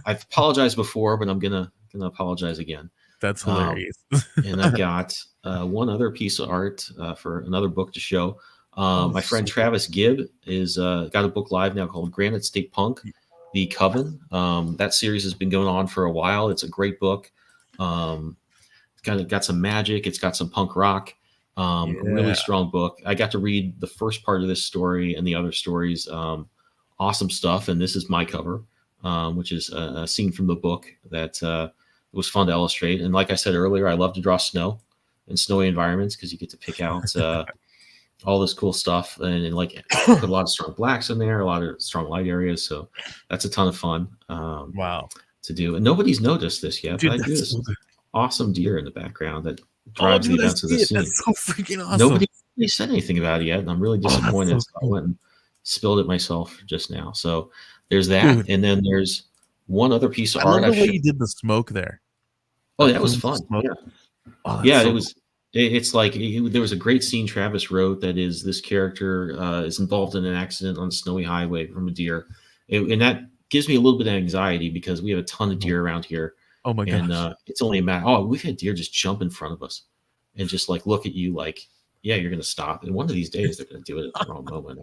apologized before, but I'm gonna apologize again. That's hilarious. And I've got one other piece of art for another book to show. My friend Travis Gibb is got a book live now called Granite State Punk, The Coven. That series has been going on for a while. It's a great book. It's got some magic. It's got some punk rock. A really strong book. I got to read the first part of this story and the other stories. Awesome stuff. And this is my cover, which is a scene from the book that was fun to illustrate. And like I said earlier, I love to draw snow in snowy environments because you get to pick out all this cool stuff and like put a lot of strong blacks in there, a lot of strong light areas. So that's a ton of fun. Wow. To do. And nobody's noticed this yet. Dude, but I do this awesome deer in the background that drives the events of the scene. That's so freaking awesome. Nobody really said anything about it yet, and I'm really disappointed. So cool. I went and spilled it myself just now. So there's that, dude. And then there's one other piece of art. I love the way you did the smoke there. Oh, that was fun. Yeah, yeah, so it was. It's like there was a great scene Travis wrote that is this character is involved in an accident on a snowy highway from a deer, and that gives me a little bit of anxiety because we have a ton of deer around here. Oh my gosh. And it's only a matter. Oh, we've had deer just jump in front of us and just like look at you like, yeah, you're going to stop. And one of these days they're going to do it at the wrong moment.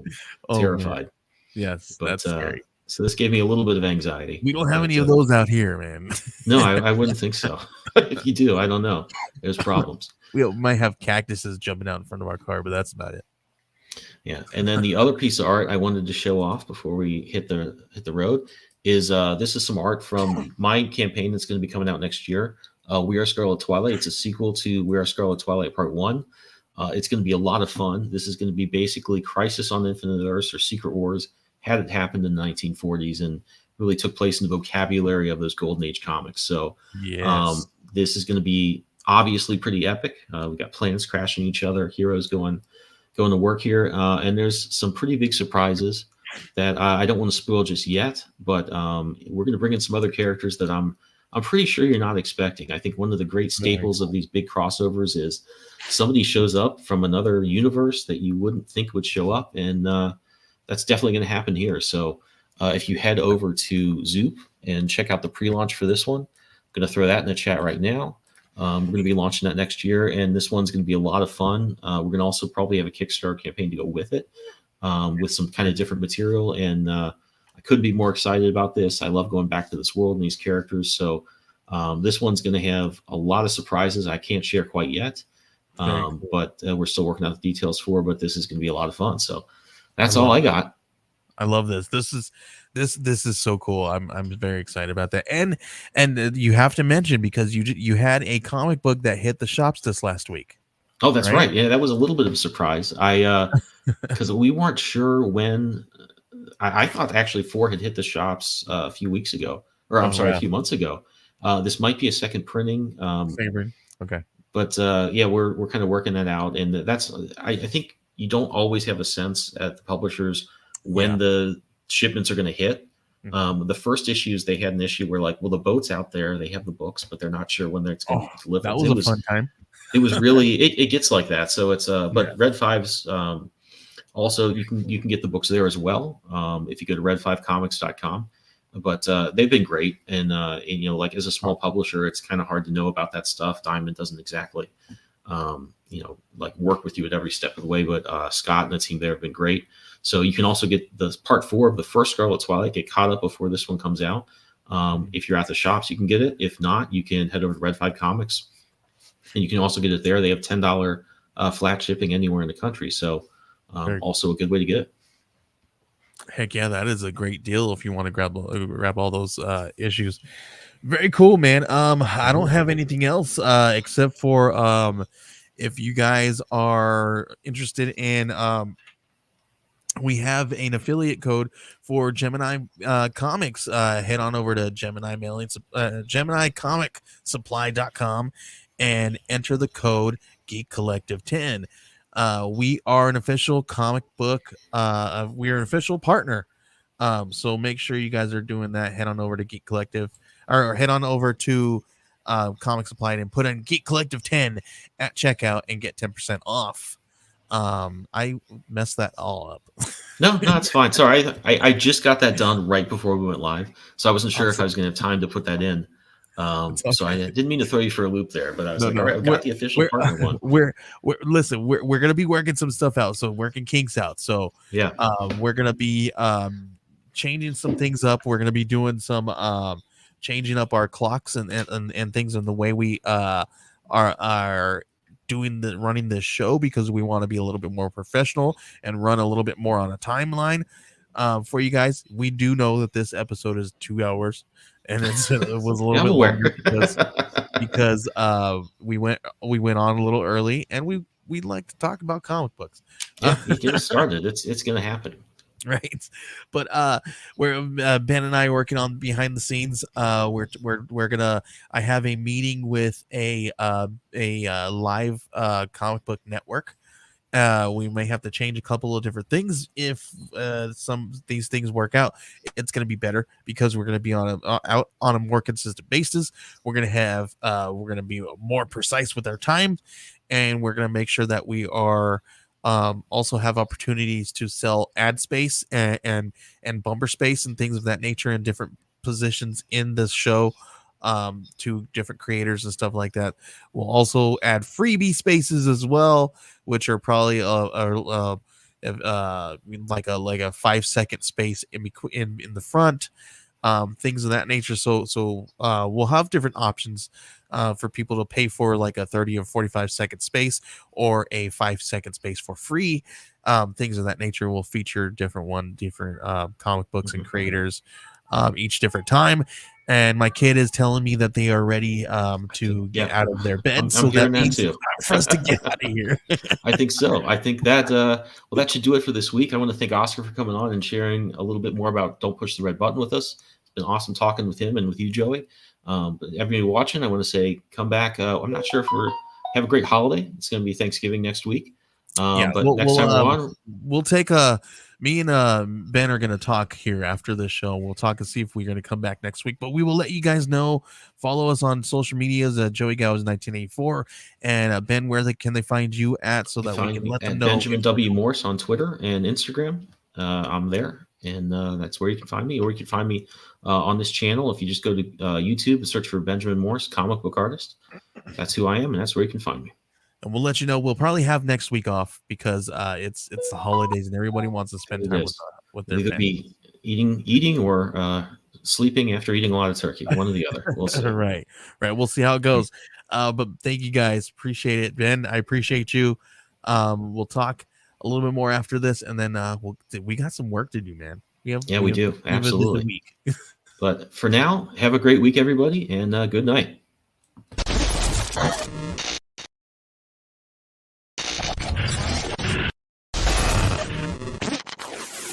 I'm terrified. Man. Yes, but, that's scary. So this gave me a little bit of anxiety. We don't have any of those out here, man. No, I wouldn't think so. If you do, I don't know. There's problems. We might have cactuses jumping out in front of our car, but that's about it. Yeah, and then the other piece of art I wanted to show off before we hit the road is this is some art from my campaign that's going to be coming out next year. We Are Scarlet Twilight. It's a sequel to We Are Scarlet Twilight Part 1. It's going to be a lot of fun. This is going to be basically Crisis on Infinite Earths or Secret Wars had it happened in the 1940s and really took place in the vocabulary of those Golden Age comics. So this is going to be obviously pretty epic. We got planets crashing each other, heroes going to work here, and there's some pretty big surprises that I don't want to spoil just yet, but we're going to bring in some other characters that I'm pretty sure you're not expecting. I think one of the great staples of these big crossovers is somebody shows up from another universe that you wouldn't think would show up, and that's definitely going to happen here. So if you head over to Zoop and check out the pre-launch for this one, I'm going to throw that in the chat right now. We're going to be launching that next year, and this one's going to be a lot of fun. We're going to also probably have a Kickstarter campaign to go with it. with some kind of different material. And I couldn't be more excited about this. I love going back to this world and these characters. So this one's going to have a lot of surprises I can't share quite yet. Very cool. But we're still working out the details for. But this is going to be a lot of fun. So I that's all love I got. I love this. This is so cool. I'm very excited about that. And you have to mention, because you had a comic book that hit the shops this last week. Oh, that's Right? right. Yeah, that was a little bit of a surprise. Because we weren't sure when. I thought actually 4 had hit the shops a few weeks ago, or I'm Oh sorry, a wow. few months ago. This might be a second printing. Favorite. Okay. But yeah, we're kind of working that out, and that's I think you don't always have a sense at the publishers Yeah. when the shipments are going to hit. Mhm. The first issues they had an issue where like, well, the boat's out there, they have the books, but they're not sure when it's going Oh, to be delivered. that was a fun time. It was really it gets like that. So it's Yeah. but Red Five's also you can get the books there as well if you go to red5comics.com. But they've been great, and like as a small publisher, it's kind of hard to know about that stuff. Diamond doesn't exactly like work with you at every step of the way, but Scott and the team there have been great. So you can also get the part 4 of the first Scarlet Twilight, get caught up before this one comes out. If you're at the shops, you can get it. If not, you can head over to Red 5 Comics, and you can also get it there. They have $10 flat shipping anywhere in the country. So also a good way to get it. Heck yeah, that is a great deal if you want to grab all those issues. Very cool, man. I don't have anything else except for if you guys are interested in we have an affiliate code for Gemini Comics. Head on over to GeminiComicSupply.com and enter the code Geek Collective 10. We are an official comic book. We are an official partner. So make sure you guys are doing that. Head on over to Geek Collective, or head on over to Comic Supply and put in Geek Collective 10 at checkout and get 10% off. I messed that all up. No, it's fine. Sorry, I just got that done right before we went live, so I wasn't sure if I Awesome. was going to have time to put that in. It's okay. So I didn't mean to throw you for a loop there, but I was No, like, no, all right, I've got the official partner one. We're gonna be working some stuff out, so working kinks out. So Yeah, we're gonna be changing some things up. We're gonna be doing some changing up our clocks and things in the way we are running this show, because we want to be a little bit more professional and run a little bit more on a timeline for you guys. We do know that this episode is 2 hours, and it was a little bit longer because we went on a little early, and we like to talk about comic books. Yeah, you get it started. It's going to happen. Right, but we're Ben and I are working on behind the scenes. We're gonna. I have a meeting with a live comic book network. We may have to change a couple of different things if some of these things work out. It's going to be better because we're going to be on a more consistent basis. We're going to be more precise with our time, and we're going to make sure that we are also have opportunities to sell ad space and bumper space and things of that nature in different positions in this show to different creators and stuff like that. We'll also add freebie spaces as well, which are probably like a 5-second space in the front, things of that nature. So we'll have different options for people to pay for like a 30 or 45-second space or a 5-second space for free. Things of that nature will feature different comic books and creators each different time. And my kid is telling me that they are ready to get out of their bed. So that means it's time for us to get out of here. I think so. I think that that should do it for this week. I want to thank Oscar for coming on and sharing a little bit more about Don't Push the Red Button with us. It's been awesome talking with him and with you, Joey. But everybody watching, I want to say come back. I'm not sure if have a great holiday. It's going to be Thanksgiving next week. But next time we're on, we'll take me and Ben are going to talk here after this show. We'll talk and see if we're going to come back next week, but we will let you guys know. Follow us on social medias at Joey Gow's 1984 and Ben, where can they find you at so that we can let them know? Benjamin W. Morse on Twitter and Instagram. I'm there, and that's where you can find me, or you can find me on this channel. If you just go to YouTube and search for Benjamin Morse, comic book artist, that's who I am, and that's where you can find me. and we'll let you know. We'll probably have next week off because it's the holidays and everybody wants to spend It time is. with We'll their either family. be eating or sleeping after eating a lot of turkey. One or the other. We'll see. Right. We'll see how it goes. But thank you guys. Appreciate it, Ben. I appreciate you. We'll talk a little bit more after this, and then we got some work to do, man. Yeah, we do. We have a busy Absolutely. week. But for now, have a great week, everybody, and good night.